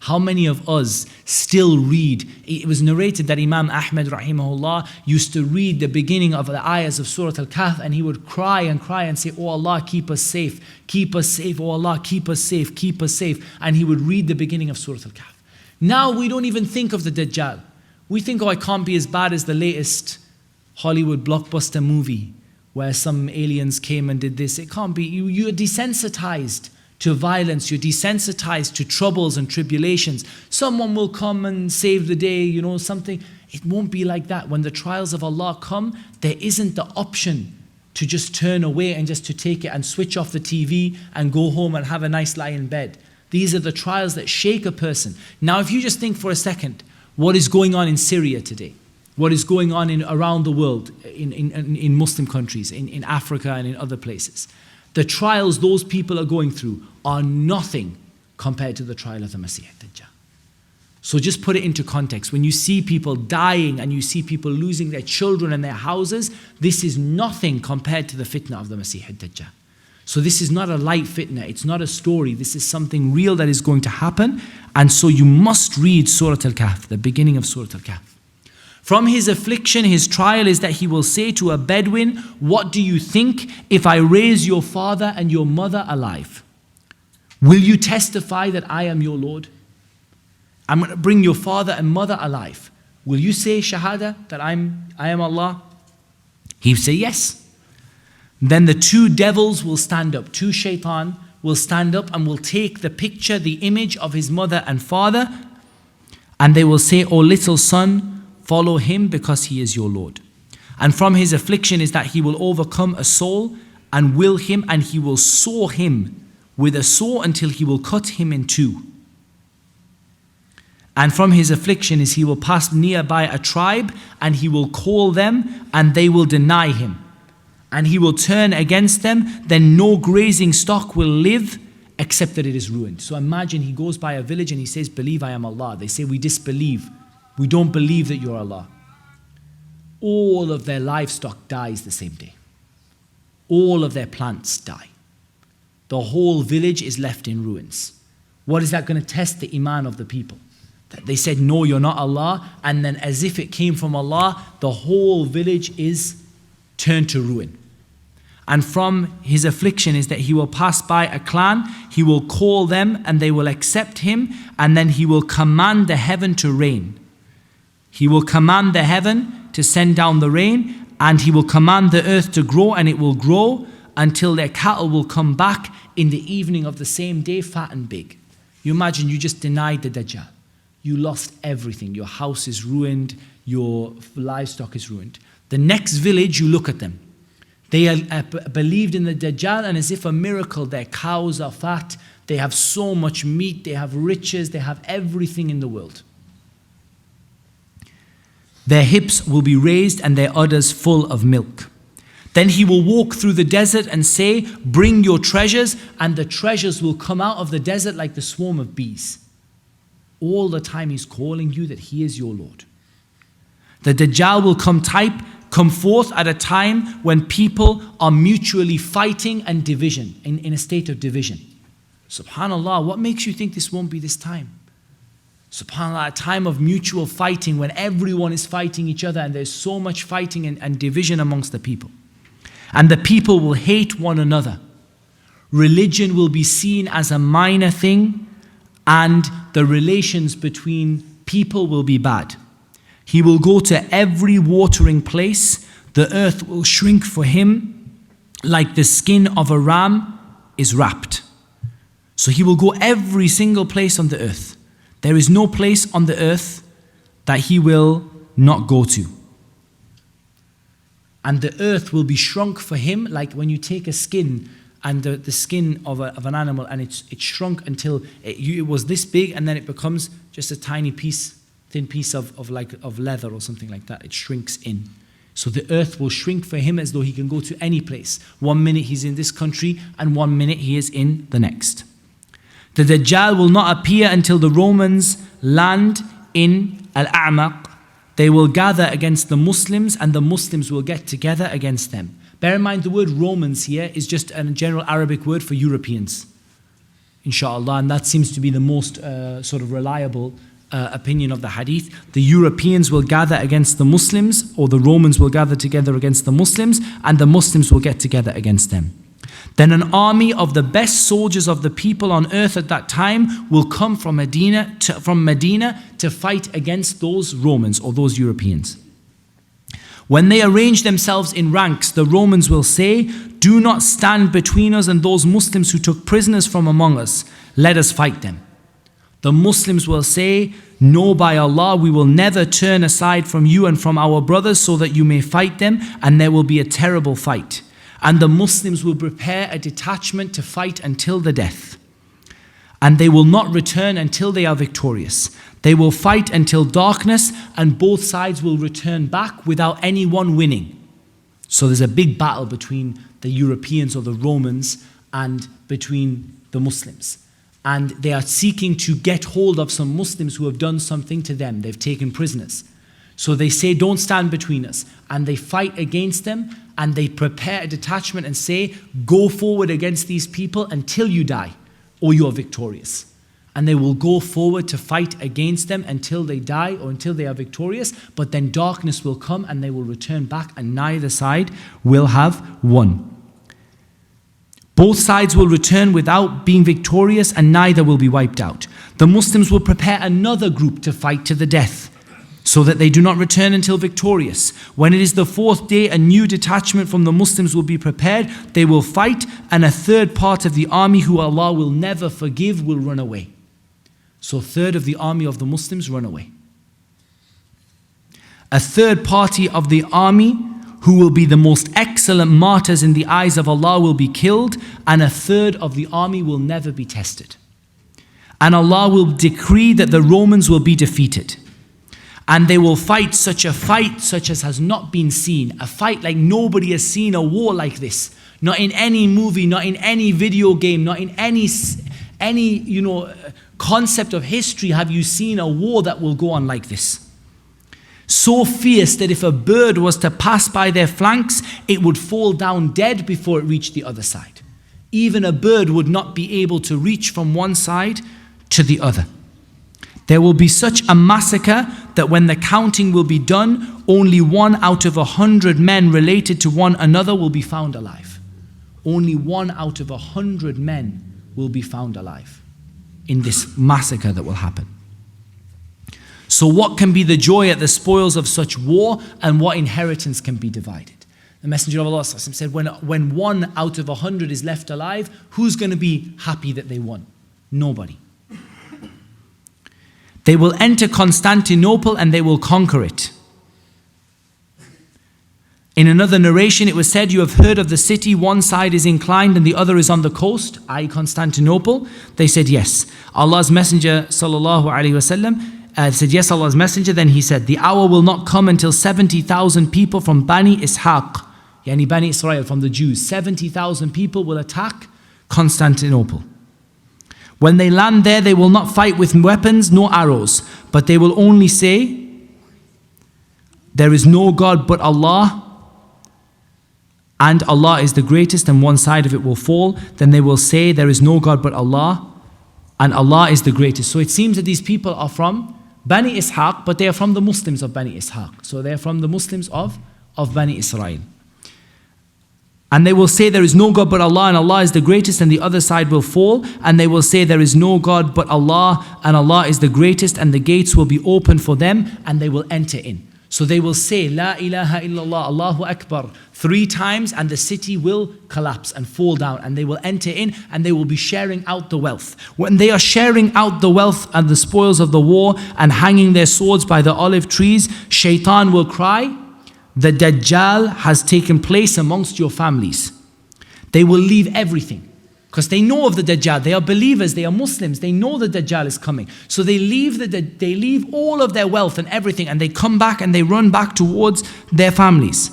How many of us still read? It was narrated that Imam Ahmad rahimahullah used to read the beginning of the ayahs of Surah Al-Kahf, and he would cry and say, oh Allah, keep us safe, oh Allah, keep us safe, keep us safe. And he would read the beginning of Surah Al-Kahf. Now we don't even think of the Dajjal. We think, oh, it can't be as bad as the latest Hollywood blockbuster movie where some aliens came and did this. It can't be. You're desensitized to violence, you're desensitized to troubles and tribulations. Someone will come and save the day, something. It won't be like that. When the trials of Allah come, there isn't the option to just turn away and just to take it and switch off the TV and go home and have a nice lie in bed. These are the trials that shake a person. Now, if you just think for a second, what is going on in Syria today? What is going on around the world, in Muslim countries, in Africa and in other places? The trials those people are going through are nothing compared to the trial of the Masih ad-Dajjal. So just put it into context. When you see people dying and you see people losing their children and their houses, this is nothing compared to the fitna of the Masih ad-Dajjal. So this is not a light fitna, it's not a story, this is something real that is going to happen. And so you must read Surah Al-Kahf, the beginning of Surah Al-Kahf. From his affliction, his trial is that he will say to a Bedouin, what do you think if I raise your father and your mother alive? Will you testify that I am your Lord? I'm going to bring your father and mother alive. Will you say shahada that I am Allah? He would say yes. Then the two devils will stand up, two shaitan will stand up and will take the picture, the image of his mother and father, and they will say, "O little son, follow him because he is your Lord. And from his affliction is that he will overcome a soul and will him, and he will saw him with a saw until he will cut him in two. And from his affliction is he will pass nearby a tribe, and he will call them, and they will deny him. And he will turn against them, then no grazing stock will live except that it is ruined." So imagine he goes by a village and he says, "Believe I am Allah." They say, "We disbelieve. We don't believe that you're Allah." All of their livestock dies the same day. All of their plants die. The whole village is left in ruins. What is that going to test the iman of the people? That they said, "No, you're not Allah," and then as if it came from Allah, the whole village is turned to ruin. And from his affliction is that he will pass by a clan, he will call them and they will accept him, and then he will command the heaven to rain. He will command the heaven to send down the rain, and he will command the earth to grow, and it will grow until their cattle will come back in the evening of the same day, fat and big. You imagine you just denied the Dajjal. You lost everything. Your house is ruined, your livestock is ruined. The next village, you look at them. They are believed in the Dajjal, and as if a miracle, their cows are fat, they have so much meat, they have riches, they have everything in the world. Their hips will be raised and their udders full of milk. Then he will walk through the desert and say, "Bring your treasures," and the treasures will come out of the desert like the swarm of bees. All the time he's calling you that he is your Lord. The Dajjal will come forth at a time when people are mutually fighting and division, in a state of division. Subhanallah, what makes you think this won't be this time? Subhanallah, a time of mutual fighting when everyone is fighting each other and there's so much fighting and division amongst the people. And the people will hate one another. Religion will be seen as a minor thing, and the relations between people will be bad. He will go to every watering place. The earth will shrink for him like the skin of a ram is wrapped. So he will go every single place on the earth. There is no place on the earth that he will not go to. And the earth will be shrunk for him like when you take a skin and the skin of an animal, and it's shrunk until it was this big, and then it becomes just a tiny piece, thin piece of leather or something like that. It shrinks in. So the earth will shrink for him as though he can go to any place. 1 minute he's in this country and 1 minute he is in the next. The Dajjal will not appear until the Romans land in Al-A'maq. They will gather against the Muslims, and the Muslims will get together against them. Bear in mind, the word Romans here is just a general Arabic word for Europeans, inshallah, and that seems to be the most sort of reliable opinion of the hadith. The Europeans will gather against the Muslims, or the Romans will gather together against the Muslims, and the Muslims will get together against them. Then an army of the best soldiers of the people on earth at that time will come from Medina to fight against those Romans or those Europeans. When they arrange themselves in ranks, the Romans will say, "Do not stand between us and those Muslims who took prisoners from among us. Let us fight them." The Muslims will say, "No, by Allah, we will never turn aside from you and from our brothers so that you may fight them, and there will be a terrible fight." And the Muslims will prepare a detachment to fight until the death. And they will not return until they are victorious. They will fight until darkness, and both sides will return back without anyone winning. So there's a big battle between the Europeans or the Romans and between the Muslims. And they are seeking to get hold of some Muslims who have done something to them. They've taken prisoners. So they say, "Don't stand between us." And they fight against them, and they prepare a detachment and say, "Go forward against these people until you die, or you are victorious." And they will go forward to fight against them until they die or until they are victorious. But then darkness will come and they will return back, and neither side will have won. Both sides will return without being victorious, and neither will be wiped out. the Muslims will prepare another group to fight to the death, so that they do not return until victorious. When it is the fourth day, a new detachment from the Muslims will be prepared. They will fight, and a third part of the army, who Allah will never forgive, will run away. So a third of the army of the Muslims run away. A third party of the army, who will be the most excellent martyrs in the eyes of Allah, will be killed, and a third of the army will never be tested. And Allah will decree that the Romans will be defeated. And they will fight such as has not been seen. A fight like nobody has seen, a war like this. Not in any movie, not in any video game, not in any concept of history have you seen a war that will go on like this. So fierce that if a bird was to pass by their flanks, it would fall down dead before it reached the other side. Even a bird would not be able to reach from one side to the other. There will be such a massacre that when the counting will be done, only 1 out of 100 men related to one another will be found alive. Only 1 out of 100 men will be found alive in this massacre that will happen. So what can be the joy at the spoils of such war, and what inheritance can be divided? The Messenger of Allah said, when 1 out of 100 is left alive, who's going to be happy that they won? Nobody. They will enter Constantinople and they will conquer it. In another narration it was said, you have heard of the city, one side is inclined and the other is on the coast, i.e. Constantinople. They said yes. Allah's Messenger sallallahu alaihi wasallam said yes, Allah's Messenger. Then he said, the hour will not come until 70,000 people from Bani Ishaq, yani Bani Israel, from the Jews, 70,000 people will attack Constantinople. When they land there, they will not fight with weapons nor arrows, but they will only say, there is no God but Allah, and Allah is the greatest, and one side of it will fall. Then they will say, there is no God but Allah, and Allah is the greatest. So it seems that these people are from Bani Ishaq, but they are from the Muslims of Bani Ishaq. So they are from the Muslims of Bani Israel. And they will say, there is no God but Allah, and Allah is the greatest, and the other side will fall. And they will say, there is no God but Allah, and Allah is the greatest, and the gates will be open for them, and they will enter in. So they will say, La ilaha illallah, Allahu Akbar, 3 times, and the city will collapse and fall down, and they will enter in, and they will be sharing out the wealth. When they are sharing out the wealth and the spoils of the war, and hanging their swords by the olive trees, Shaitan will cry, the Dajjal has taken place amongst your families. They will leave everything, because they know of the Dajjal. They are believers, they are Muslims, they know the Dajjal is coming. So they leave all of their wealth and everything, and they come back and they run back towards their families.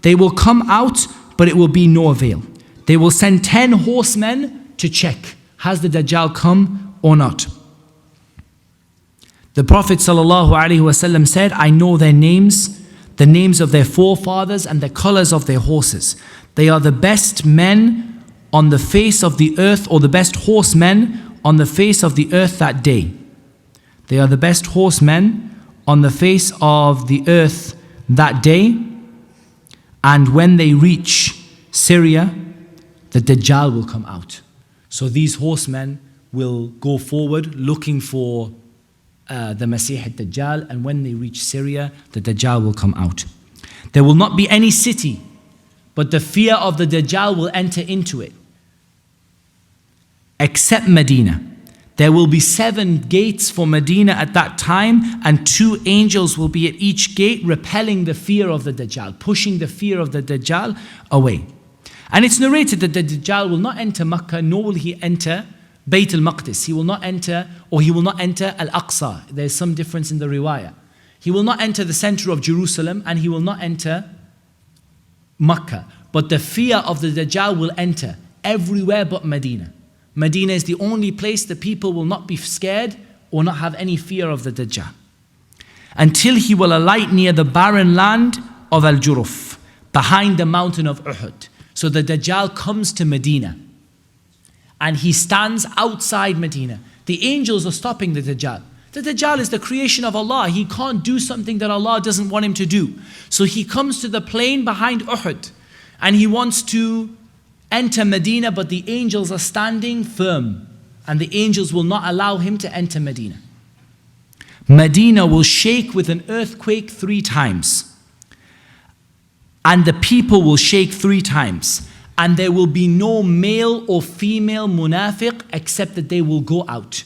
They will come out, but it will be no avail. They will send 10 horsemen to check, has the Dajjal come or not? The Prophet ﷺ said, I know their names, the names of their forefathers and the colors of their horses. They are the best men on the face of the earth, or the best horsemen on the face of the earth that day. They are the best horsemen on the face of the earth that day. And when they reach Syria, the Dajjal will come out. So these horsemen will go forward looking for the Masih al-Dajjal, and when they reach Syria, the Dajjal will come out. There will not be any city, but the fear of the Dajjal will enter into it, except Medina. There will be 7 gates for Medina at that time, and 2 angels will be at each gate, repelling the fear of the Dajjal, pushing the fear of the Dajjal away. And it's narrated that the Dajjal will not enter Makkah, nor will he enter Bayt al-Maqdis. He will not enter Al-Aqsa. There's some difference in the riwayah. He will not enter the center of Jerusalem, and he will not enter Makkah. But the fear of the Dajjal will enter everywhere but Medina. Medina is the only place the people will not be scared or not have any fear of the Dajjal, until he will alight near the barren land of Al-Juruf, behind the mountain of Uhud. So the Dajjal comes to Medina, and he stands outside Medina. The angels are stopping the Dajjal. The Dajjal is the creation of Allah. He can't do something that Allah doesn't want him to do. So he comes to the plain behind Uhud, and he wants to enter Medina, but the angels are standing firm and the angels will not allow him to enter Medina. Medina will shake with an earthquake 3 times. And the people will shake 3 times. And there will be no male or female munafiq except that they will go out.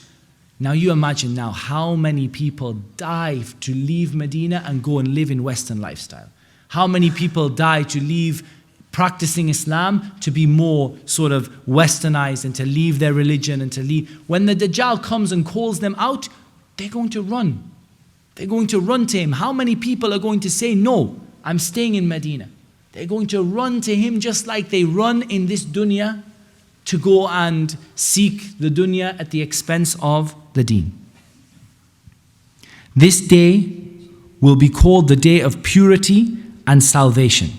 Now you imagine now how many people die to leave Medina and go and live in Western lifestyle. How many people die to leave practicing Islam to be more sort of westernized and to leave their religion and to leave. When the Dajjal comes and calls them out, they're going to run. They're going to run to him. How many people are going to say, no, I'm staying in Medina? They're going to run to him just like they run in this dunya to go and seek the dunya at the expense of the deen. This day will be called the day of purity and salvation,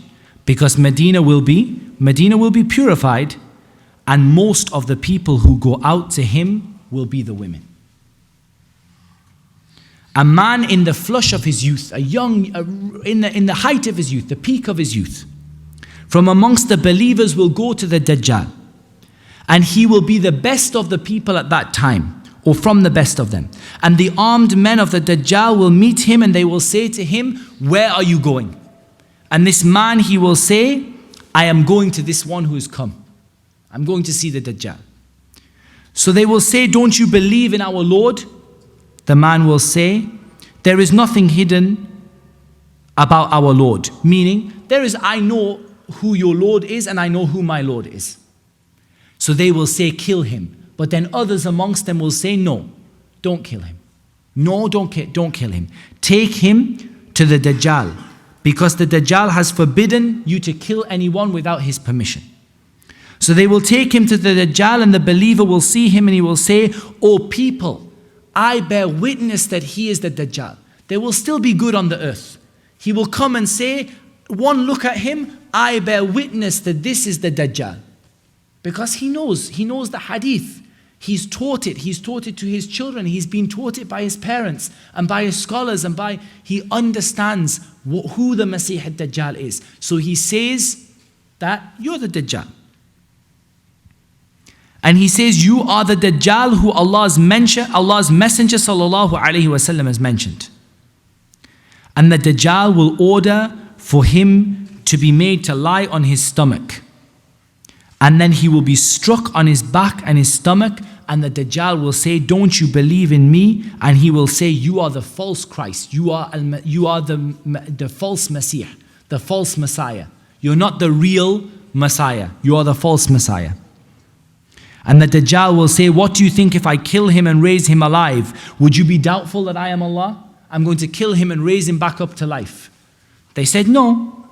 because Medina will be purified, and most of the people who go out to him will be the women. A man in the flush of his youth, in the height of his youth, the peak of his youth, from amongst the believers will go to the Dajjal, and he will be the best of the people at that time, or from the best of them. And the armed men of the Dajjal will meet him, and they will say to him, where are you going? And this man, he will say, I am going to this one who has come. I'm going to see the Dajjal. So they will say, don't you believe in our Lord? The man will say, there is nothing hidden about our Lord. Meaning, I know who your Lord is and I know who my Lord is. So they will say, kill him. But then others amongst them will say, no, don't kill him. No, don't kill him. Take him to the Dajjal, because the Dajjal has forbidden you to kill anyone without his permission. So they will take him to the Dajjal, and the believer will see him and he will say, O people, I bear witness that he is the Dajjal. There will still be good on the earth. He will come and say, one look at him, I bear witness that this is the Dajjal. Because he knows the hadith. He's taught it to his children. He's been taught it by his parents and by his scholars, and he understands who the Masih ad-Dajjal is. So he says that you're the Dajjal. And he says, you are the Dajjal who Allah's Messenger sallallahu alaihi wasallam has mentioned. And the Dajjal will order for him to be made to lie on his stomach. And then he will be struck on his back and his stomach, and the Dajjal will say, don't you believe in me? And he will say, you are the false Christ. You are the false Masih, the false Messiah. You're not the real Messiah. You are the false Messiah. And the Dajjal will say, what do you think if I kill him and raise him alive? Would you be doubtful that I am Allah? I'm going to kill him and raise him back up to life. They said, no.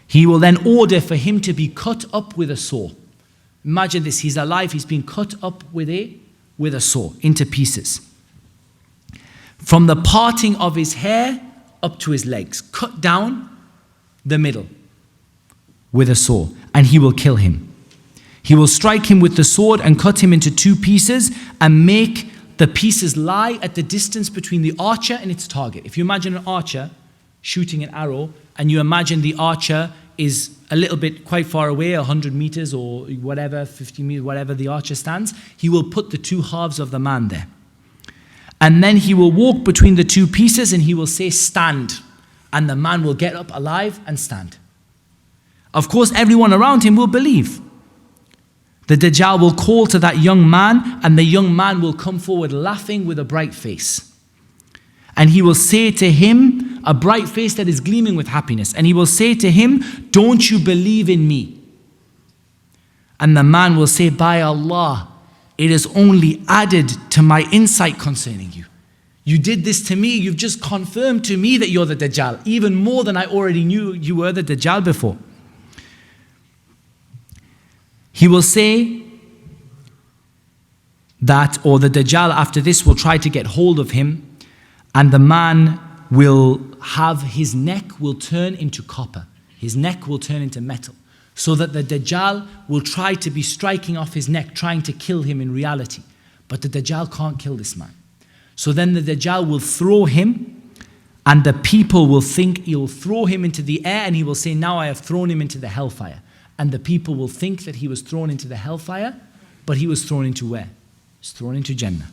He will then order for him to be cut up with a saw. Imagine this, he's alive, he's been cut up with a saw into pieces. From the parting of his hair up to his legs, cut down the middle with a saw, and he will kill him. He will strike him with the sword and cut him into 2 pieces and make the pieces lie at the distance between the archer and its target. If you imagine an archer shooting an arrow, and you imagine the archer is a little bit quite far away, 100 meters or whatever, 50 meters, whatever the archer stands, he will put the 2 halves of the man there. And then he will walk between the 2 pieces and he will say, stand. And the man will get up alive and stand. Of course, everyone around him will believe. The Dajjal will call to that young man, and the young man will come forward laughing with a bright face. And he will say to him, a bright face that is gleaming with happiness, and he will say to him, don't you believe in me? And the man will say, by Allah, it is only added to my insight concerning you. You did this to me, you've just confirmed to me that you're the Dajjal, even more than I already knew you were the Dajjal before. He will say that, or the Dajjal after this will try to get hold of him, and the man will have, his neck will turn into copper. His neck will turn into metal. So that the Dajjal will try to be striking off his neck, trying to kill him in reality. But the Dajjal can't kill this man. So then the Dajjal will throw him, and the people will think he'll throw him into the air, and he will say, now I have thrown him into the hellfire. And the people will think that he was thrown into the hellfire, but he was thrown into where? He's thrown into Jannah.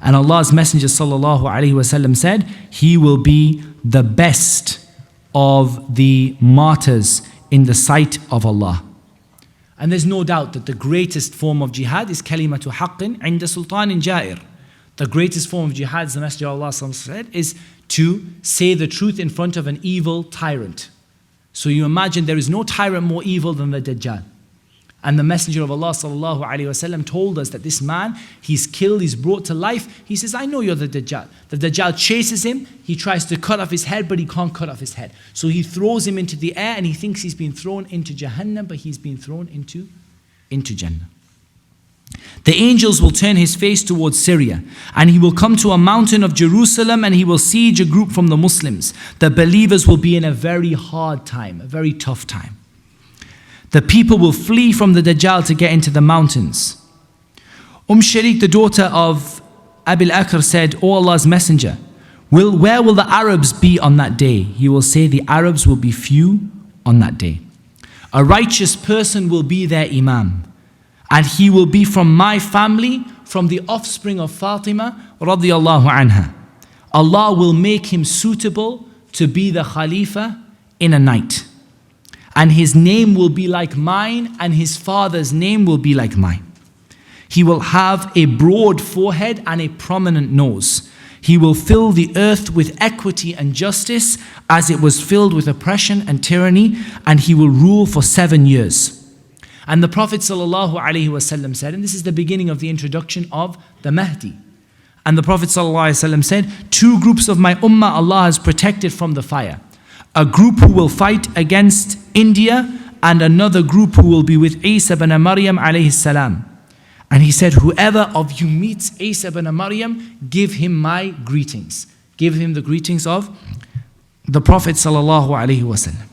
And Allah's Messenger sallallahu alaihi wasallam said, he will be the best of the martyrs in the sight of Allah. And there's no doubt that the greatest form of jihad is kalimatu haqqin inda sultanin jair. The greatest form of jihad, as the Messenger of Allah said, is to say the truth in front of an evil tyrant. So you imagine there is no tyrant more evil than the Dajjal. And the Messenger of Allah sallallahu alaihi wasallam told us that this man, he's killed, he's brought to life. He says, I know you're the Dajjal. The Dajjal chases him, he tries to cut off his head, but he can't cut off his head. So he throws him into the air and he thinks he's been thrown into Jahannam, but he's been thrown into Jannah. The angels will turn his face towards Syria, and he will come to a mountain of Jerusalem, and he will siege a group from the Muslims. The believers will be in a very hard time, a very tough time. The people will flee from the Dajjal to get into the mountains. Sharik, the daughter of Abil Akr, said, O Allah's Messenger, where will the Arabs be on that day? He will say, the Arabs will be few on that day. A righteous person will be their Imam, and he will be from my family, from the offspring of Fatima radiyallahu anha. Allah will make him suitable to be the Khalifa in a night. And his name will be like mine, and his father's name will be like mine. He will have a broad forehead and a prominent nose. He will fill the earth with equity and justice as it was filled with oppression and tyranny, and he will rule for 7 years. And the Prophet ﷺ said, and this is the beginning of the introduction of the Mahdi. And the Prophet ﷺ said, 2 groups of my ummah Allah has protected from the fire. A group who will fight against India, and another group who will be with Isa ibn Maryam alayhi salam. And he said, whoever of you meets Isa ibn Maryam, give him my greetings. Give him the greetings of the Prophet sallallahu alaihi wasallam.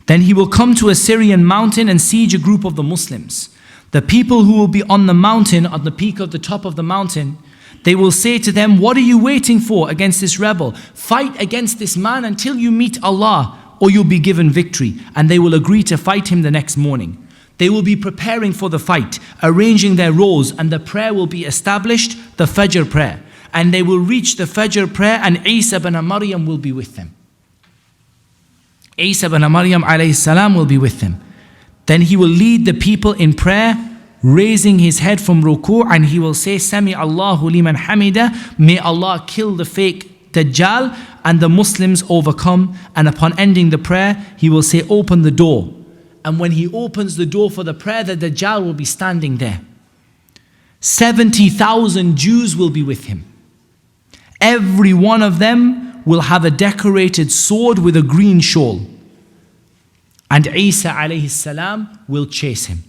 Then he will come to a Syrian mountain and siege a group of the Muslims. The people who will be on the mountain, on the peak of the top of the mountain, they will say to them, what are you waiting for against this rebel? Fight against this man until you meet Allah, or you'll be given victory. And they will agree to fight him the next morning. They will be preparing for the fight, arranging their roles, and the prayer will be established, the Fajr prayer. And they will reach the Fajr prayer, and Isa ibn Maryam will be with them. Isa ibn Maryam alayhi salam will be with them. Then he will lead the people in prayer, raising his head from ruku', and he will say, Sami Allahu liman hamida, may Allah kill the fake Dajjal and the Muslims overcome. And upon ending the prayer, he will say, open the door. And when he opens the door for the prayer, the Dajjal will be standing there. 70,000 Jews will be with him. Every one of them will have a decorated sword with a green shawl. And Isa alayhi salam will chase him.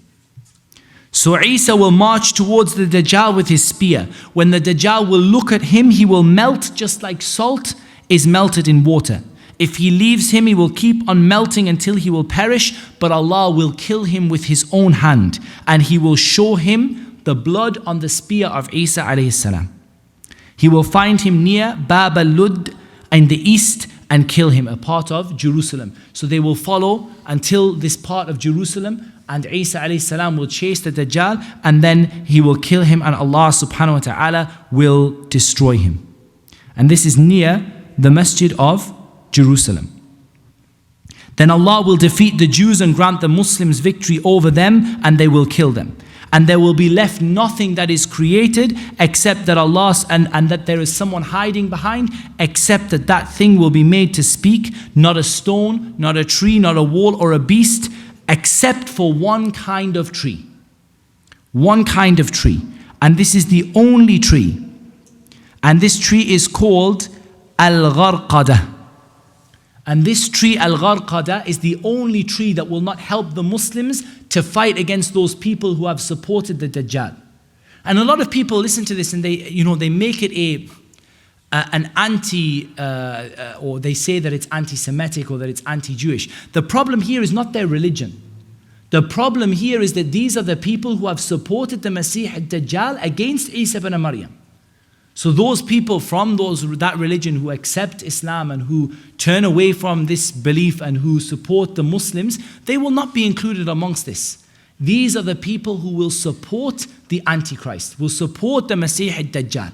So Isa will march towards the Dajjal with his spear. When the Dajjal will look at him, he will melt just like salt is melted in water. If he leaves him, he will keep on melting until he will perish, but Allah will kill him with his own hand, and he will show him the blood on the spear of Isa alayhi salam. He will find him near Bab al-Lud in the east and kill him, a part of Jerusalem. So they will follow until this part of Jerusalem, and Isa alayhi salam will chase the Dajjal, and then he will kill him, and Allah subhanahu wa ta'ala will destroy him. And this is near the Masjid of Jerusalem. Then Allah will defeat the Jews and grant the Muslims victory over them, and they will kill them. And there will be left nothing that is created except that Allah, and that there is someone hiding behind, except that that thing will be made to speak, not a stone, not a tree, not a wall or a beast, except for one kind of tree. One kind of tree. And this is the only tree. And this tree is called Al-Gharqadah. And this tree, Al-Gharqadah, is the only tree that will not help the Muslims to fight against those people who have supported the Dajjal. And a lot of people listen to this and they make it an anti, or they say that it's anti-Semitic or that it's anti-Jewish. The problem here is not their religion. The problem here is that these are the people who have supported the Masih al-Dajjal against Isa ibn Maryam. So those people from that religion who accept Islam and who turn away from this belief and who support the Muslims, they will not be included amongst this. These are the people who will support the Antichrist, will support the Masih al-Dajjal.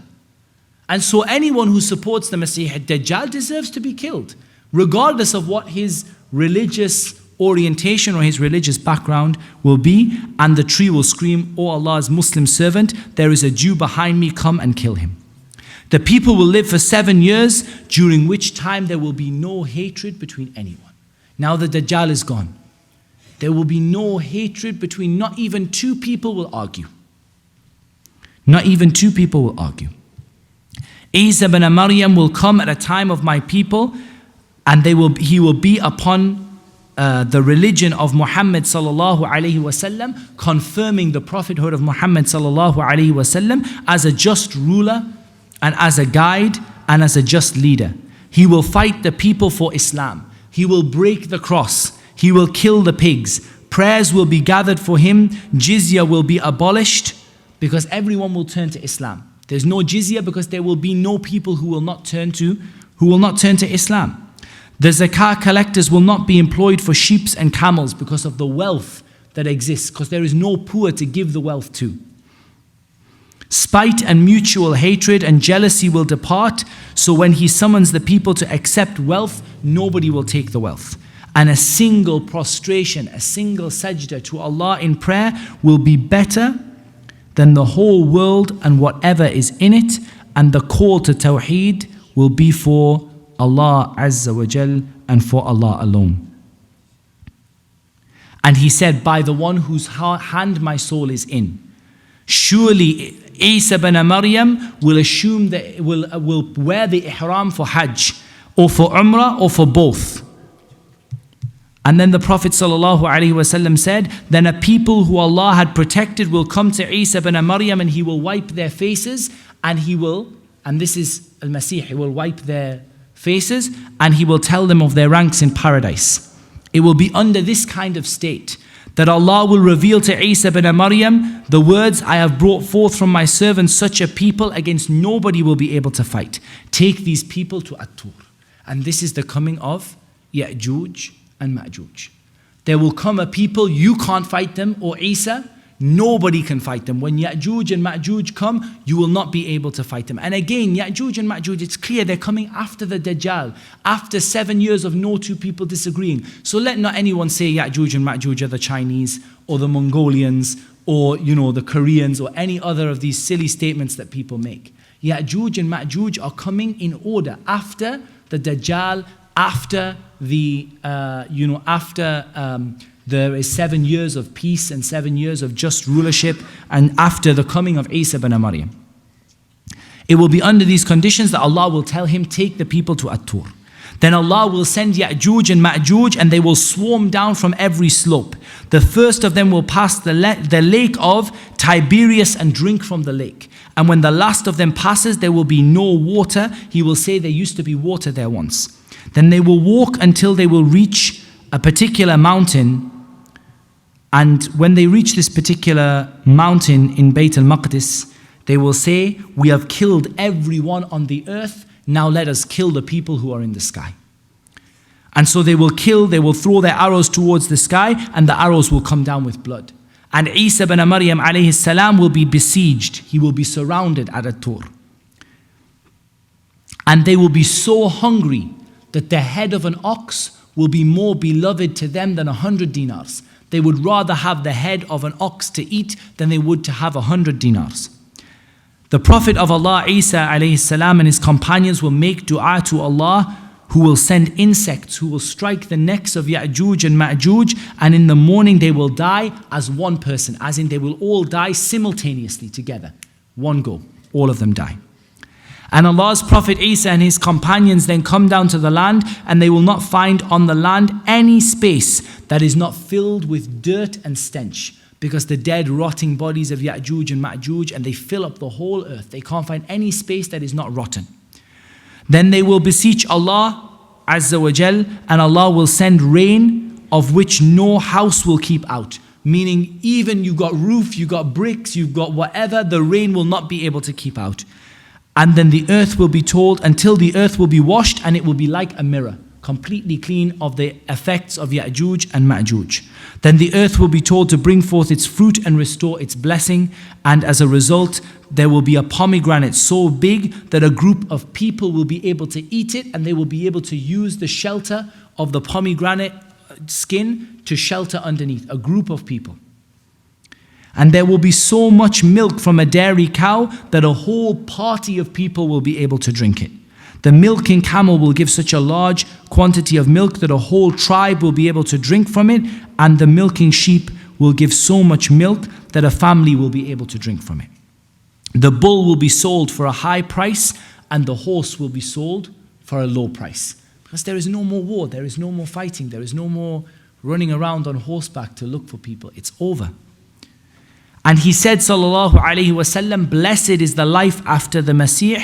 And so anyone who supports the Masih al-Dajjal deserves to be killed, regardless of what his religious orientation or his religious background will be. And the tree will scream, "O Allah's Muslim servant, there is a Jew behind me, come and kill him." The people will live for 7 years, during which time there will be no hatred between anyone. Now the Dajjal is gone. There will be no hatred between, not even two people will argue. Not even two people will argue. Isa ibn Maryam will come at a time of my people, and he will be upon the religion of Muhammad sallallahu alaihi wasallam, confirming the prophethood of Muhammad sallallahu alaihi wasallam as a just ruler and as a guide and as a just leader. He will fight the people for Islam. He will break the cross. He will kill the pigs. Prayers will be gathered for him. Jizya will be abolished because everyone will turn to Islam. There's no jizya because there will be no people who will not turn to Islam. The zakah collectors will not be employed for sheep and camels because of the wealth that exists, because there is no poor to give the wealth to. Spite and mutual hatred and jealousy will depart, so when he summons the people to accept wealth, nobody will take the wealth. And a single prostration, a single sajda to Allah in prayer will be better than the whole world and whatever is in it, and the call to Tawheed will be for Allah Azza wa Jal and for Allah alone. And he said, by the one whose hand my soul is in, surely Isa ibn Maryam will assume that will wear the ihram for Hajj or for Umrah or for both. And then the Prophet ﷺ said, then a people who Allah had protected will come to Isa ibn Maryam and he will wipe their faces and this is Al-Masih, he will wipe their faces and he will tell them of their ranks in paradise. It will be under this kind of state that Allah will reveal to Isa ibn Maryam the words, I have brought forth from my servant such a people against nobody will be able to fight. Take these people to At-Tur. And this is the coming of Ya'juj and Ma'juj. There will come a people, you can't fight them, or Isa, nobody can fight them. When Ya'juj and Ma'juj come, you will not be able to fight them. And again, Ya'juj and Ma'juj, it's clear they're coming after the Dajjal, after 7 years of no two people disagreeing. So let not anyone say Ya'juj and Ma'juj are the Chinese, or the Mongolians, or the Koreans, or any other of these silly statements that people make. Ya'juj and Ma'juj are coming in order after the Dajjal, after there is 7 years of peace and 7 years of just rulership, and after the coming of Isa ibn Maryam. It will be under these conditions that Allah will tell him, take the people to At-Tur. Then Allah will send Ya'juj and Ma'juj and they will swarm down from every slope. The first of them will pass the lake of Tiberias and drink from the lake. And when the last of them passes, there will be no water. He will say there used to be water there once. Then they will walk until they will reach a particular mountain. And when they reach this particular mountain in Bayt al-Maqdis, they will say, we have killed everyone on the earth, now let us kill the people who are in the sky. And so they will throw their arrows towards the sky, and the arrows will come down with blood. And Isa ibn Maryam alayhi salam will be besieged. He will be surrounded at At-Tur. And they will be so hungry that the head of an ox will be more beloved to them than 100 dinars. They would rather have the head of an ox to eat than they would to have 100 dinars. The Prophet of Allah, Isa alayhi salam, and his companions will make dua to Allah, who will send insects, who will strike the necks of Ya'juj and Ma'juj, and in the morning they will die as one person, as in they will all die simultaneously together. One go, all of them die. And Allah's Prophet Isa and his companions then come down to the land, and they will not find on the land any space that is not filled with dirt and stench, because the dead rotting bodies of Ya'juj and Ma'juj, and they fill up the whole earth. They can't find any space that is not rotten. Then they will beseech Allah Azza wa Jal, and Allah will send rain of which no house will keep out. Meaning even you got roof, you got bricks, you've got whatever, the rain will not be able to keep out. And then the earth will be told, until the earth will be washed and it will be like a mirror, completely clean of the effects of Ya'juj and Ma'juj. Then the earth will be told to bring forth its fruit and restore its blessing, and as a result there will be a pomegranate so big that a group of people will be able to eat it, and they will be able to use the shelter of the pomegranate skin to shelter underneath, a group of people. And there will be so much milk from a dairy cow that a whole party of people will be able to drink it. The milking camel will give such a large quantity of milk that a whole tribe will be able to drink from it, and the milking sheep will give so much milk that a family will be able to drink from it. The bull will be sold for a high price, and the horse will be sold for a low price. Because there is no more war, there is no more fighting, there is no more running around on horseback to look for people. It's over. And he said, sallallahu alayhi wasallam, blessed is the life after the Masih,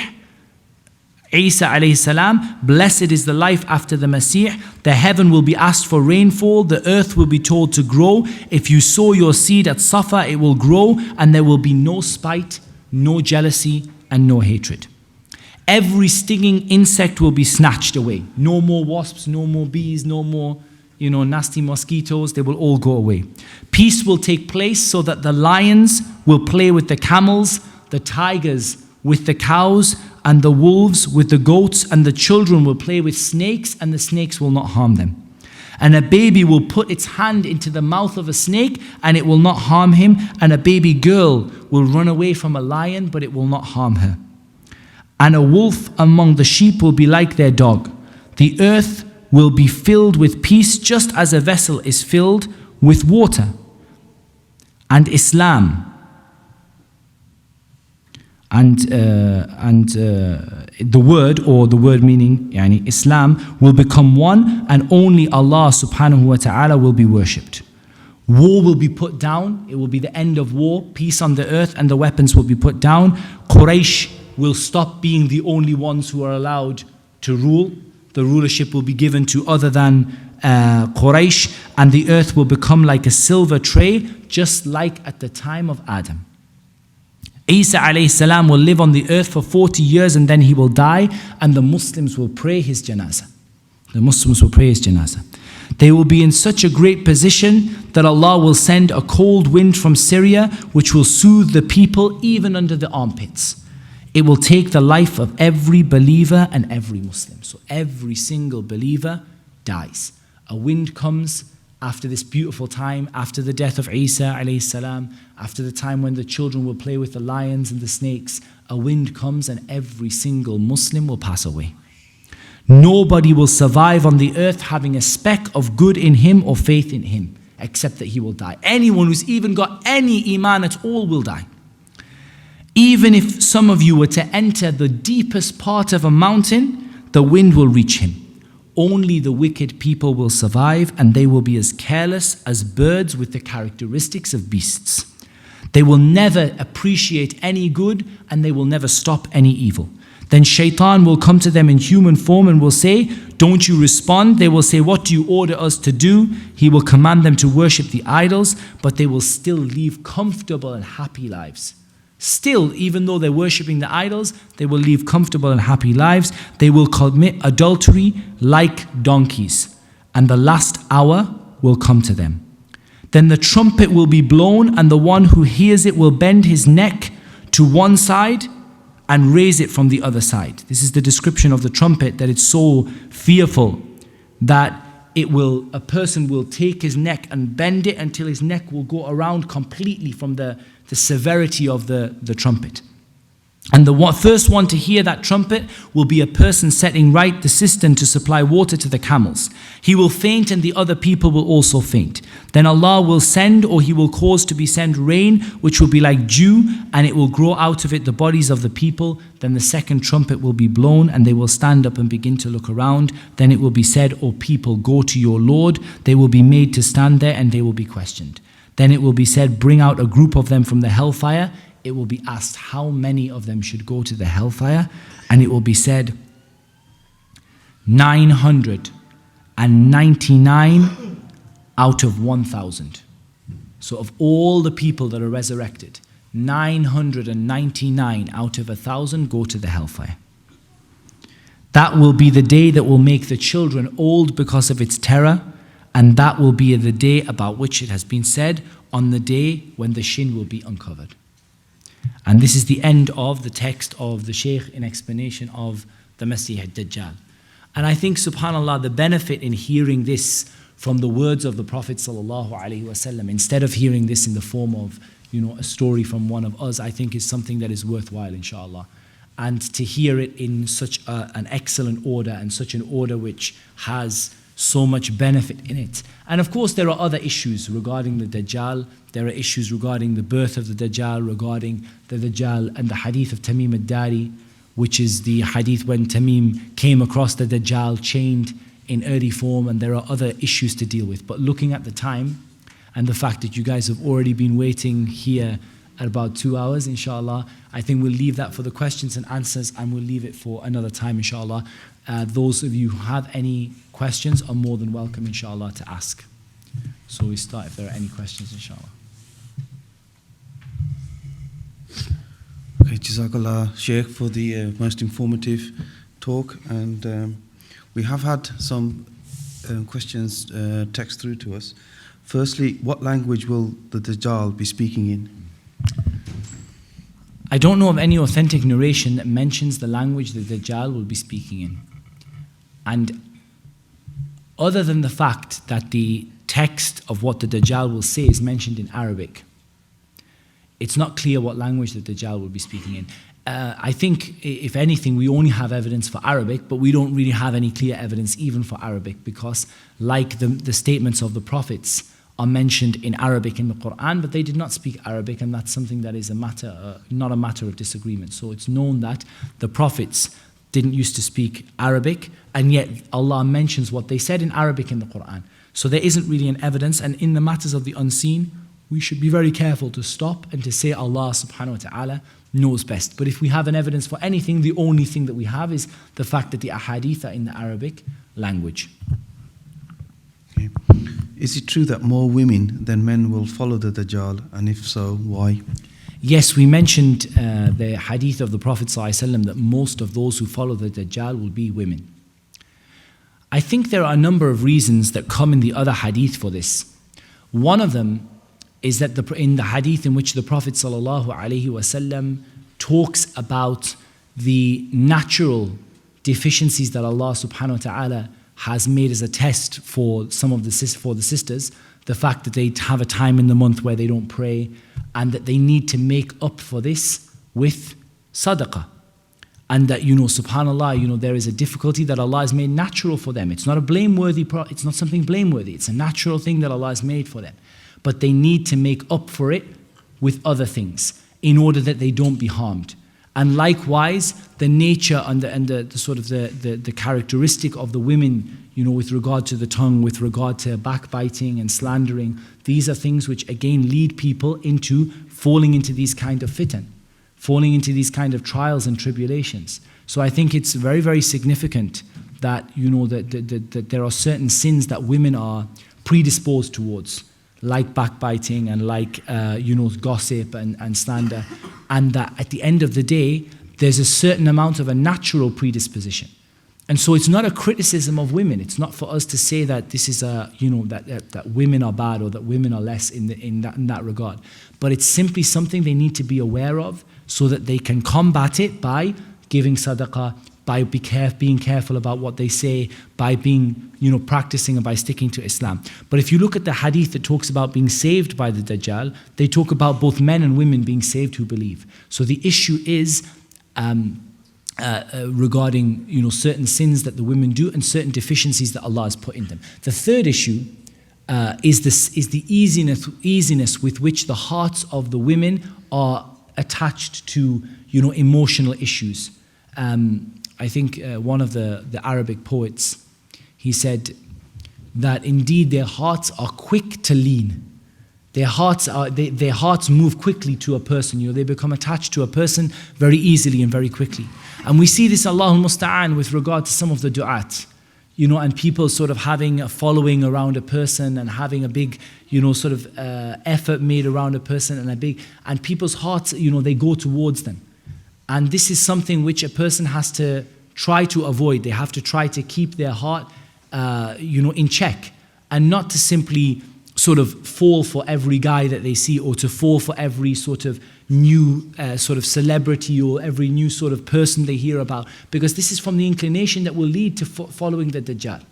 Isa alayhi salam, blessed is the life after the Masih. The heaven will be asked for rainfall, the earth will be told to grow. If you sow your seed at Safa, it will grow, and there will be no spite, no jealousy, and no hatred. Every stinging insect will be snatched away. No more wasps, no more bees, no more nasty mosquitoes, they will all go away. Peace will take place so that the lions will play with the camels, the tigers with the cows, and the wolves with the goats, and the children will play with snakes, and the snakes will not harm them. And a baby will put its hand into the mouth of a snake, and it will not harm him, and a baby girl will run away from a lion, but it will not harm her. And a wolf among the sheep will be like their dog. The earth will be filled with peace, just as a vessel is filled with water. And Islam and the word meaning Islam will become one, and only Allah subhanahu wa ta'ala will be worshipped. War will be put down, it will be the end of war, peace on the earth, and the weapons will be put down. Quraysh will stop being the only ones who are allowed to rule. The rulership will be given to other than Quraysh, and the earth will become like a silver tray, just like at the time of Adam. Isa alayhi salam will live on the earth for 40 years, and then he will die, and the Muslims will pray his janazah. The Muslims will pray his janazah. They will be in such a great position that Allah will send a cold wind from Syria, which will soothe the people even under the armpits. It will take the life of every believer and every Muslim. So every single believer dies. A wind comes after this beautiful time, after the death of Isa alayhi salam, after the time when the children will play with the lions and the snakes. A wind comes and every single Muslim will pass away. Nobody will survive on the earth having a speck of good in him or faith in him, except that he will die. Anyone who's even got any iman at all will die. Even if some of you were to enter the deepest part of a mountain, the wind will reach him. Only the wicked people will survive, and they will be as careless as birds with the characteristics of beasts. They will never appreciate any good, and they will never stop any evil. Then shaitan will come to them in human form and will say, don't you respond? They will say, what do you order us to do? He will command them to worship the idols, but they will still live comfortable and happy lives. Still, even though they're worshipping the idols, they will live comfortable and happy lives. They will commit adultery like donkeys, and the last hour will come to them. Then the trumpet will be blown, and the one who hears it will bend his neck to one side and raise it from the other side. This is the description of the trumpet, that it's so fearful that a person will take his neck and bend it until his neck will go around completely from the severity of the trumpet. And the first one to hear that trumpet will be a person setting right the cistern to supply water to the camels. He will faint, and the other people will also faint. Then Allah will send, or He will cause to be sent rain, which will be like dew, and it will grow out of it the bodies of the people. Then the second trumpet will be blown, and they will stand up and begin to look around. Then it will be said, O people, go to your Lord. They will be made to stand there, and they will be questioned. Then it will be said, bring out a group of them from the hellfire. It will be asked how many of them should go to the hellfire, and it will be said 999 out of 1,000. So of all the people that are resurrected, 999 out of 1,000 go to the hellfire. That will be the day that will make the children old because of its terror, and that will be the day about which it has been said, on the day when the shin will be uncovered. And this is the end of the text of the Shaykh in explanation of the Masih ad-Dajjal. And I think, subhanAllah, the benefit in hearing this from the words of the Prophet ﷺ, instead of hearing this in the form of, a story from one of us, I think is something that is worthwhile, inshallah. And to hear it in such an excellent order, and such an order which has so much benefit in it. And of course there are other issues regarding the Dajjal. There are issues regarding the birth of the Dajjal, regarding the Dajjal and the hadith of Tamim ad-Dari, which is the hadith when Tamim came across the Dajjal chained in early form, and there are other issues to deal with. But looking at the time and the fact that you guys have already been waiting here at about 2 hours, inshallah, I think we'll leave that for the questions and answers, and we'll leave it for another time, inshallah. Those of you who have any questions are more than welcome, inshallah, to ask. So we start if there are any questions, inshallah. Okay, Jazakallah, Shaykh, for the most informative talk. And we have had some questions text through to us. Firstly, what language will the Dajjal be speaking in? I don't know of any authentic narration that mentions the language that Dajjal will be speaking in. And other than the fact that the text of what the Dajjal will say is mentioned in Arabic, it's not clear what language the Dajjal will be speaking in. I think, if anything, we only have evidence for Arabic, but we don't really have any clear evidence even for Arabic, because like the statements of the prophets are mentioned in Arabic in the Quran, but they did not speak Arabic, and that's something that is not a matter of disagreement. So it's known that the prophets didn't used to speak Arabic, and yet Allah mentions what they said in Arabic in the Quran. So there isn't really an evidence, and in the matters of the unseen, we should be very careful to stop and to say Allah subhanahu wa ta'ala knows best. But if we have an evidence for anything, the only thing that we have is the fact that the ahadith are in the Arabic language. Okay. Is it true that more women than men will follow the Dajjal, and if so, why? Yes, we mentioned the hadith of the Prophet ﷺ that most of those who follow the Dajjal will be women. I think there are a number of reasons that come in the other hadith for this. One of them is that in the hadith in which the Prophet ﷺ talks about the natural deficiencies that Allah subhanahu wa ta'ala has made as a test for some of the sisters, the fact that they have a time in the month where they don't pray, and that they need to make up for this with sadaqah. And that, subhanAllah, there is a difficulty that Allah has made natural for them. It's not it's not something blameworthy. It's a natural thing that Allah has made for them. But they need to make up for it with other things in order that they don't be harmed. And likewise, the nature and the sort of the characteristic of the women, with regard to the tongue, with regard to backbiting and slandering, these are things which again lead people into falling into these kind of fitan, falling into these kind of trials and tribulations. So I think it's very, very significant that, that there are certain sins that women are predisposed towards, like backbiting and like, gossip and slander. And that at the end of the day, there's a certain amount of a natural predisposition. And so it's not a criticism of women. It's not for us to say that this is that women are bad or that women are less in that regard. But it's simply something they need to be aware of so that they can combat it by giving sadaqah, by being careful about what they say, by being, practicing and by sticking to Islam. But if you look at the hadith that talks about being saved by the Dajjal, they talk about both men and women being saved who believe. So the issue is regarding, certain sins that the women do and certain deficiencies that Allah has put in them. The third issue is the easiness with which the hearts of the women are attached to, emotional issues. I think one of the Arabic poets, he said that indeed their hearts are quick to lean. Their hearts move quickly to a person. They become attached to a person very easily and very quickly. And we see this, Allahul Musta'an, with regard to some of the du'at. and people sort of having a following around a person and having a big, sort of effort made around a person and people's hearts, they go towards them. And this is something which a person has to try to avoid. They have to try to keep their heart, in check, and not to simply sort of fall for every guy that they see, or to fall for every sort of new sort of celebrity or every new sort of person they hear about, because this is from the inclination that will lead to following the Dajjal.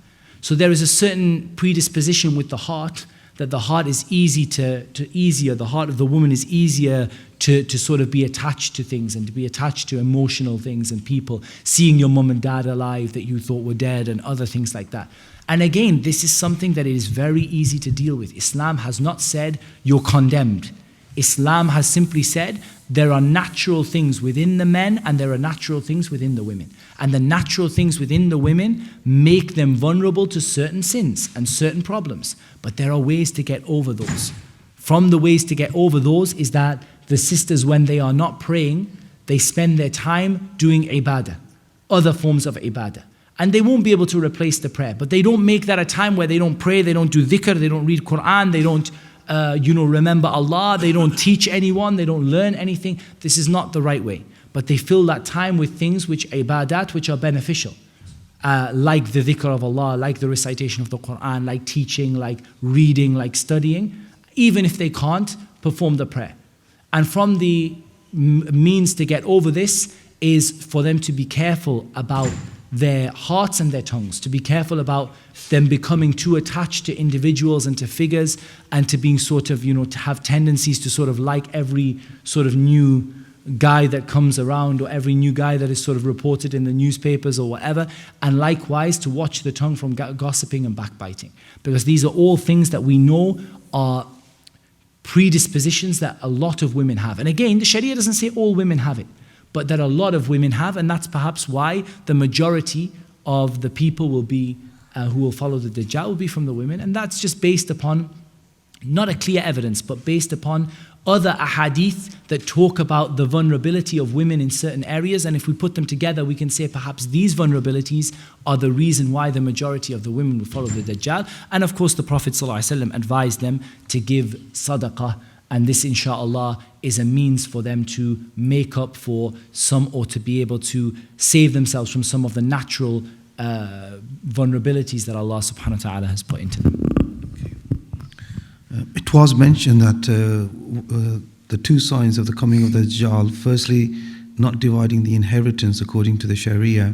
So there is a certain predisposition with the heart, that the heart is the heart of the woman is easier to sort of be attached to things and to be attached to emotional things and people, seeing your mum and dad alive that you thought were dead and other things like that. And again, this is something that it is very easy to deal with. Islam has not said you're condemned. Islam has simply said there are natural things within the men and there are natural things within the women. And the natural things within the women make them vulnerable to certain sins and certain problems. But there are ways to get over those. From the ways to get over those is that the sisters, when they are not praying, they spend their time doing ibadah, other forms of ibadah. And they won't be able to replace the prayer. But they don't make that a time where they don't pray, they don't do dhikr, they don't read Quran, they don't remember Allah, they don't teach anyone, they don't learn anything. This is not the right way. But they fill that time with things which ibadat, which are beneficial. Like the dhikr of Allah, like the recitation of the Quran, like teaching, like reading, like studying, even if they can't perform the prayer. And from the means to get over this is for them to be careful about their hearts and their tongues, to be careful about them becoming too attached to individuals and to figures, and to being sort of, to have tendencies to sort of like every sort of new guy that comes around, or every new guy that is sort of reported in the newspapers or whatever, and likewise to watch the tongue from gossiping and backbiting. Because these are all things that we know are predispositions that a lot of women have. And again, the Sharia doesn't say all women have it, but that a lot of women have, and that's perhaps why the majority of the people will be, who will follow the Dajjal will be from the women, and that's just based upon, not a clear evidence, but based upon other ahadith that talk about the vulnerability of women in certain areas, and if we put them together, we can say perhaps these vulnerabilities are the reason why the majority of the women will follow the Dajjal. And of course the Prophet ﷺ advised them to give sadaqah, and this inshallah is a means for them to make up for some, or to be able to save themselves from some of the natural vulnerabilities that Allah subhanahu wa ta'ala has put into them. It was mentioned that the two signs of the coming of the Dajjal, firstly, not dividing the inheritance according to the Sharia.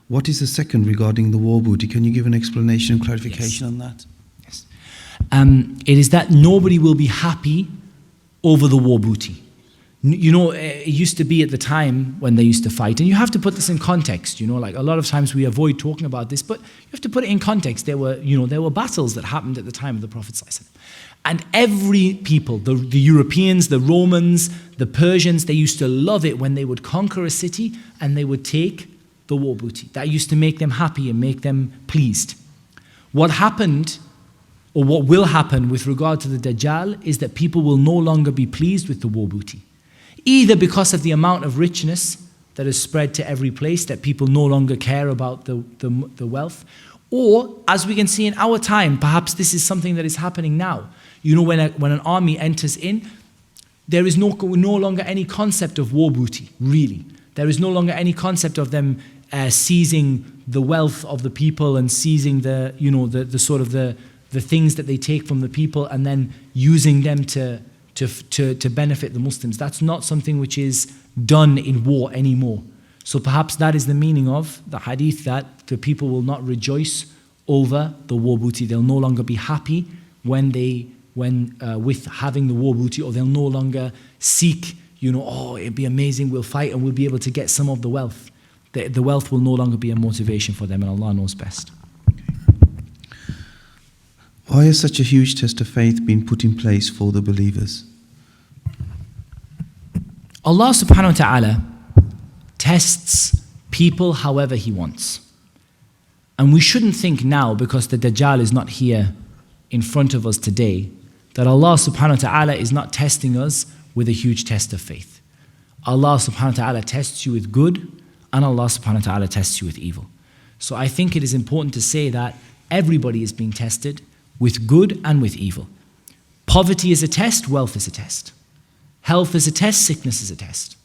What is the second regarding the war booty? Can you give an explanation and clarification on that? Yes. It is that nobody will be happy over the war booty. It used to be at the time when they used to fight, and you have to put this in context, like a lot of times we avoid talking about this, but you have to put it in context. There were battles that happened at the time of the Prophet ﷺ. And every people, the Europeans, the Romans, the Persians, they used to love it when they would conquer a city and they would take the war booty. That used to make them happy and make them pleased. What happened, or what will happen with regard to the Dajjal, is that people will no longer be pleased with the war booty. Either because of the amount of richness that is spread to every place, that people no longer care about the wealth, or, as we can see in our time, perhaps this is something that is happening now. When an army enters in, there is no longer any concept of war booty, really. There is no longer any concept of them seizing the wealth of the people and seizing the things that they take from the people and then using them to benefit the Muslims. That's not something which is done in war anymore. So perhaps that is the meaning of the hadith, that the people will not rejoice over the war booty. They'll no longer be happy with having the war booty, or they'll no longer seek, it'd be amazing, we'll fight and we'll be able to get some of the wealth. The wealth will no longer be a motivation for them, and Allah knows best. Why has such a huge test of faith been put in place for the believers? Allah subhanahu wa ta'ala tests people however He wants. And we shouldn't think now, because the Dajjal is not here in front of us today, that Allah subhanahu wa ta'ala is not testing us with a huge test of faith. Allah subhanahu wa ta'ala tests you with good, and Allah subhanahu wa ta'ala tests you with evil. So I think it is important to say that everybody is being tested with good and with evil. Poverty is a test, wealth is a test. Health is a test, sickness is a test.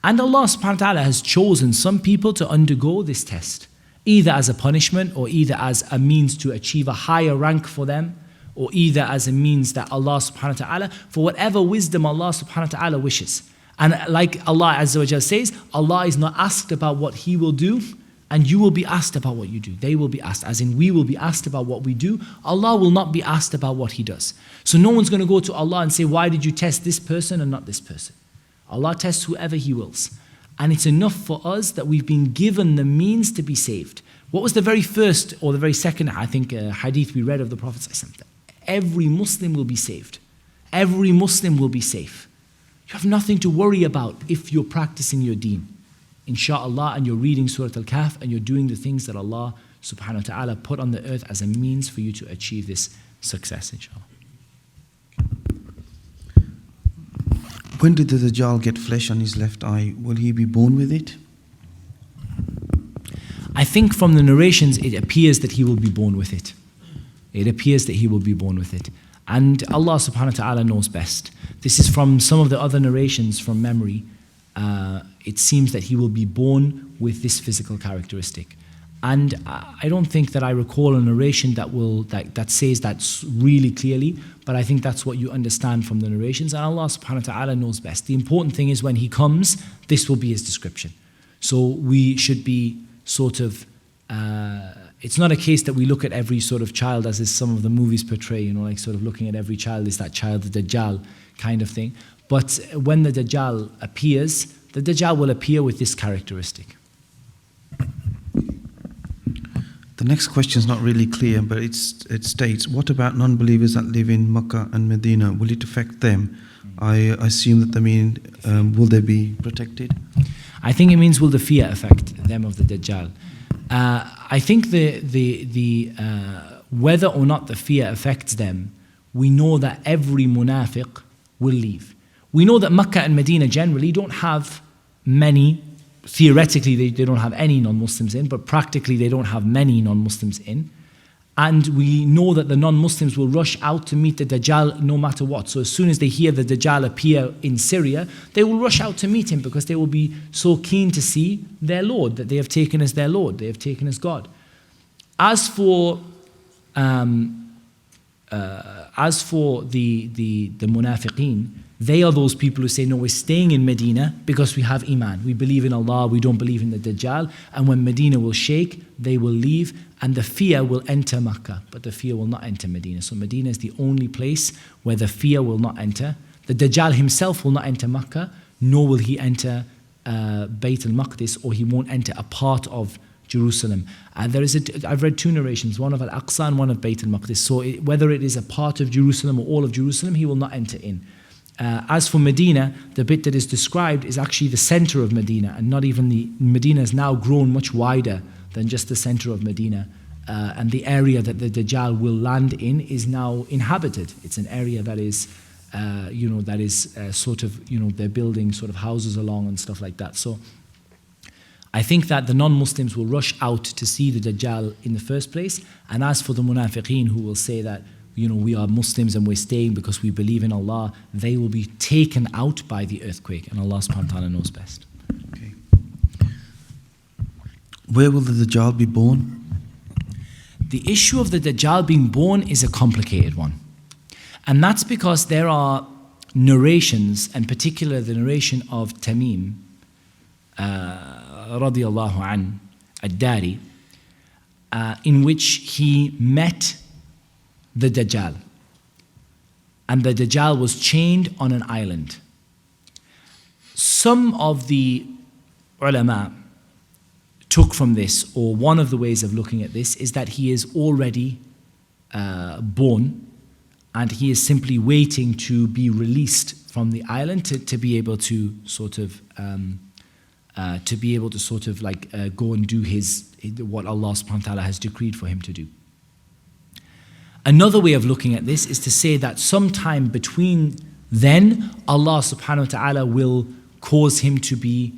And Allah subhanahu wa ta'ala has chosen some people to undergo this test, either as a punishment or either as a means to achieve a higher rank for them, or either as a means that Allah subhanahu wa ta'ala, for whatever wisdom Allah subhanahu wa ta'ala wishes. And like Allah Azza wa Jal says, Allah is not asked about what He will do, and you will be asked about what you do. They will be asked, as in we will be asked about what we do. Allah will not be asked about what He does. So no one's going to go to Allah and say, why did you test this person and not this person? Allah tests whoever He wills. And it's enough for us that we've been given the means to be saved. What was the very first or the very second, I think, hadith we read of the Prophet? Every Muslim will be saved. Every Muslim will be safe. You have nothing to worry about if you're practicing your deen, insha'Allah, and you're reading Surah Al-Kahf and you're doing the things that Allah subhanahu wa ta'ala put on the earth as a means for you to achieve this success, inshallah. When did the Dajjal get flesh on his left eye? Will he be born with it? I think from the narrations it appears that he will be born with it. It appears that he will be born with it. And Allah subhanahu wa ta'ala knows best. This is from some of the other narrations from memory. It seems that he will be born with this physical characteristic. And I don't think that I recall a narration that says that really clearly, but I think that's what you understand from the narrations, and Allah subhanahu wa ta'ala knows best. The important thing is when He comes, this will be His description. So we should be sort of, it's not a case that we look at every sort of child as some of the movies portray, like sort of looking at every child is that child, the Dajjal kind of thing. But when the Dajjal appears, the Dajjal will appear with this characteristic. The next question is not really clear, but it states, what about non-believers that live in Makkah and Medina? Will it affect them? I assume that they mean, will they be protected? I think it means will the fear affect them of the Dajjal. I think the whether or not the fear affects them, we know that every munafiq will leave. We know that Makkah and Medina generally don't have many. Theoretically, they don't have any non-Muslims in, but practically they don't have many non-Muslims in. And we know that the non-Muslims will rush out to meet the Dajjal no matter what. So as soon as they hear the Dajjal appear in Syria, they will rush out to meet him because they will be so keen to see their Lord, that they have taken as their Lord, they have taken as God. As for the munafiqeen, they are those people who say, no, we're staying in Medina because we have Iman. We believe in Allah, we don't believe in the Dajjal. And when Medina will shake, they will leave and the fear will enter Makkah, but the fear will not enter Medina. So Medina is the only place where the fear will not enter. The Dajjal himself will not enter Makkah, nor will he enter Bayt al-Maqdis, or he won't enter a part of Jerusalem. And I've read two narrations, one of Al-Aqsa and one of Bayt al-Maqdis. So whether it is a part of Jerusalem or all of Jerusalem, he will not enter in. As for Medina, the bit that is described is actually the center of Medina, and not even Medina has now grown much wider than just the center of Medina. And the area that the Dajjal will land in is now inhabited. It's an area that is, sort of, they're building sort of houses along and stuff like that. So I think that the non-Muslims will rush out to see the Dajjal in the first place. And as for the munafiqeen who will say that, we are Muslims and we're staying because we believe in Allah, they will be taken out by the earthquake, and Allah subhanahu wa ta'ala knows best. Okay. Where will the Dajjal be born? The issue of the Dajjal being born is a complicated one. And that's because there are narrations, and particularly the narration of Tamim, radiyallahu an, ad-Dari, in which he met the Dajjal. And the Dajjal was chained on an island. Some of the ulama took from this, or one of the ways of looking at this, is that he is already born, and he is simply waiting to be released from the island to be able to sort of go and do what Allah subhanahu wa ta'ala has decreed for him to do. Another way of looking at this is to say that sometime between then, Allah subhanahu wa ta'ala will cause him to be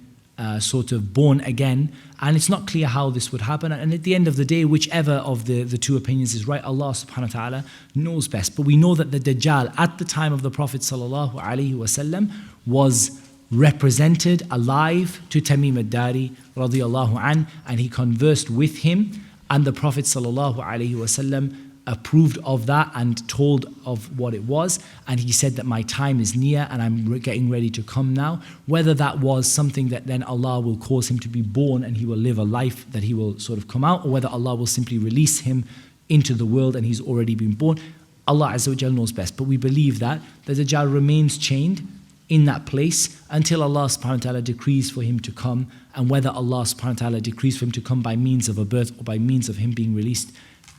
sort of born again, and it's not clear how this would happen. And at the end of the day, whichever of the two opinions is right, Allah subhanahu wa ta'ala knows best. But we know that the Dajjal at the time of the Prophet sallallahu alaihi wasallam was represented alive to Tamim ad-Dari radiyallahu an, and he conversed with him, and the Prophet sallallahu alaihi wasallam approved of that and told of what it was, and he said that my time is near and I'm getting ready to come now. Whether that was something that then Allah will cause him to be born and he will live a life that he will sort of come out, or whether Allah will simply release him into the world and he's already been born, Allah Azza wa Jal knows best. But we believe that the Dajjal remains chained in that place until Allah subhanahu wa ta'ala decrees for him to come, and whether Allah subhanahu wa ta'ala decrees for him to come by means of a birth or by means of him being released,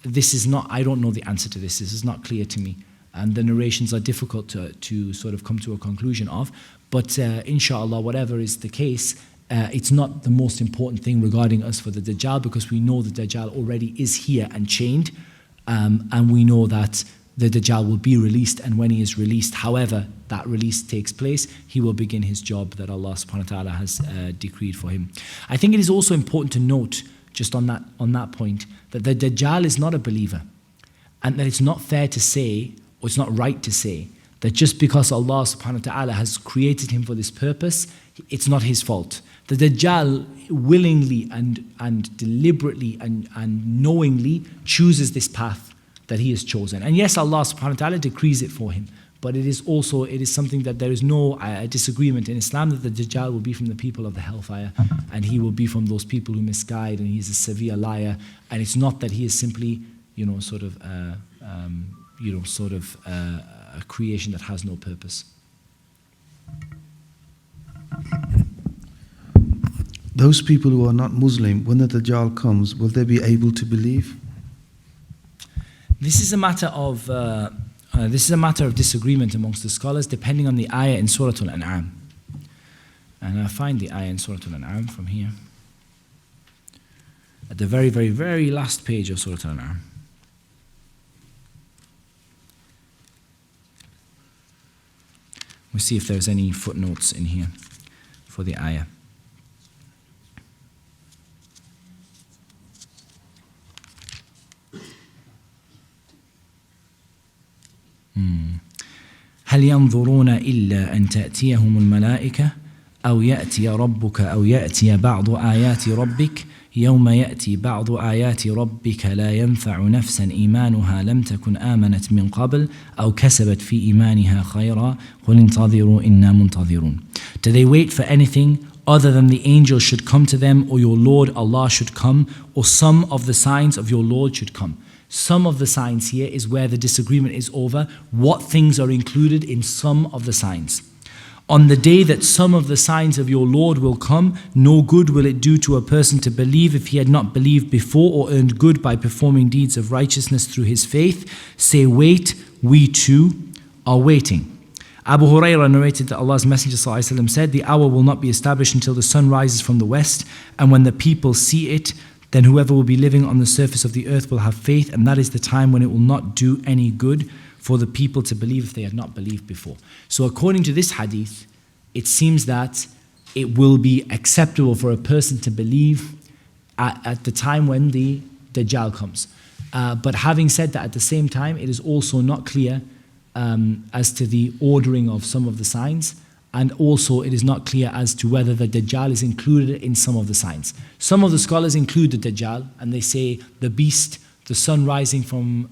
this is not, I don't know the answer to this. This is not clear to me. And the narrations are difficult to sort of come to a conclusion of. But inshallah, whatever is the case, it's not the most important thing regarding us for the Dajjal, because we know the Dajjal already is here and chained. And we know that the Dajjal will be released, and when he is released, however that release takes place, he will begin his job that Allah subhanahu wa ta'ala has decreed for him. I think it is also important to note, just on that point, that the Dajjal is not a believer, and that it's not fair to say, or it's not right to say, that just because Allah subhanahu wa ta'ala has created him for this purpose, it's not his fault. The Dajjal willingly and deliberately and knowingly chooses this path that he has chosen. And yes, Allah subhanahu wa ta'ala decrees it for him, but it is something that there is no disagreement in Islam that the Dajjal will be from the people of the hellfire, and he will be from those people who misguide, and he's a severe liar. And it's not that he is simply, a creation that has no purpose. Those people who are not Muslim, when the Dajjal comes, will they be able to believe? This is a matter of disagreement amongst the scholars, depending on the ayah in Surah Al-An'am. And I find the ayah in Surah Al-An'am from here, at the very, very, very last page of Surah Al-An'am. We'll see if there's any footnotes in here for the ayah. هل ينظرون إلا أن تأتيهم الملائكة أو يأتي ربك أو يأتي بعض آيات ربك يوم يأتي بعض آيات ربك لا ينفع نفسا إيمانها لم تكن آمنت من قبل أو كسبت في إيمانها خيرا قل انتظروا إنا منتظرون. Do they wait for anything other than the angels should come to them, or your Lord Allah should come, or some of the signs of your Lord should come? Some of the signs here is where the disagreement is over. What things are included in some of the signs? On the day that some of the signs of your Lord will come, no good will it do to a person to believe if he had not believed before or earned good by performing deeds of righteousness through his faith. Say, wait, we too are waiting. Abu Hurairah narrated that Allah's Messenger ﷺ said, the hour will not be established until the sun rises from the west, and when the people see it, then whoever will be living on the surface of the earth will have faith, and that is the time when it will not do any good for the people to believe if they had not believed before. So according to this hadith, it seems that it will be acceptable for a person to believe at the time when the Dajjal comes. But having said that, at the same time, it is also not clear as to the ordering of some of the signs, and also it is not clear as to whether the Dajjal is included in some of the signs. Some of the scholars include the Dajjal, and they say the beast, the sun rising from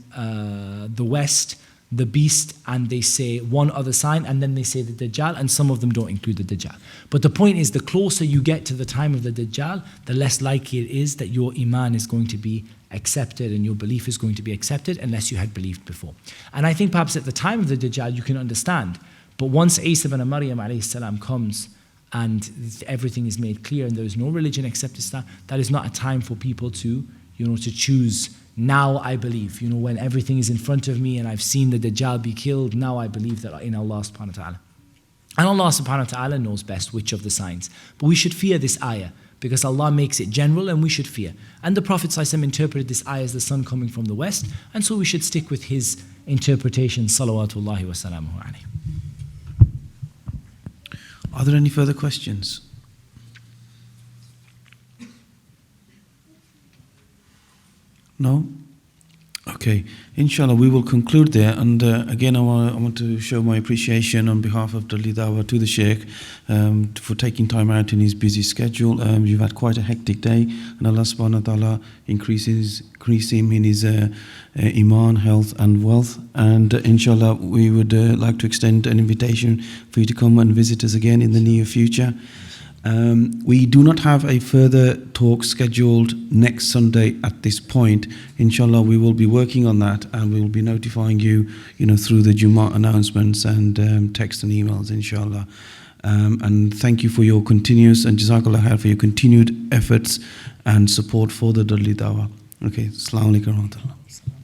the west, the beast, and they say one other sign, and then they say the Dajjal, and some of them don't include the Dajjal. But the point is, the closer you get to the time of the Dajjal, the less likely it is that your iman is going to be accepted and your belief is going to be accepted unless you had believed before. And I think perhaps at the time of the Dajjal you can understand, but once Isa ibn Maryam alayhi salam comes and everything is made clear and there is no religion except Islam, that is not a time for people to choose, now I believe. When everything is in front of me and I've seen the Dajjal be killed, now I believe that in Allah subhanahu wa ta'ala. And Allah subhanahu wa ta'ala knows best which of the signs. But we should fear this ayah, because Allah makes it general and we should fear. And the Prophet ﷺ interpreted this ayah as the sun coming from the west, and so we should stick with his interpretation, salawatullahi wa salamuhu alayhi. Are there any further questions? No? Okay, inshallah, we will conclude there. And again, I want to show my appreciation on behalf of Dalli Dawah to the Sheikh for taking time out in his busy schedule. You've had quite a hectic day, and Allah subhanahu wa ta'ala increase him in his iman, health, and wealth. And inshallah, we would like to extend an invitation for you to come and visit us again in the near future. We do not have a further talk scheduled next Sunday at this point. Inshallah, we will be working on that, and we will be notifying you, through the Jummah announcements and text and emails, inshallah. And thank you for your continuous, and Jazakallah khair for your continued efforts and support for the Dalli Dawah. Okay, Assalamu alaikum wa rahmatullah.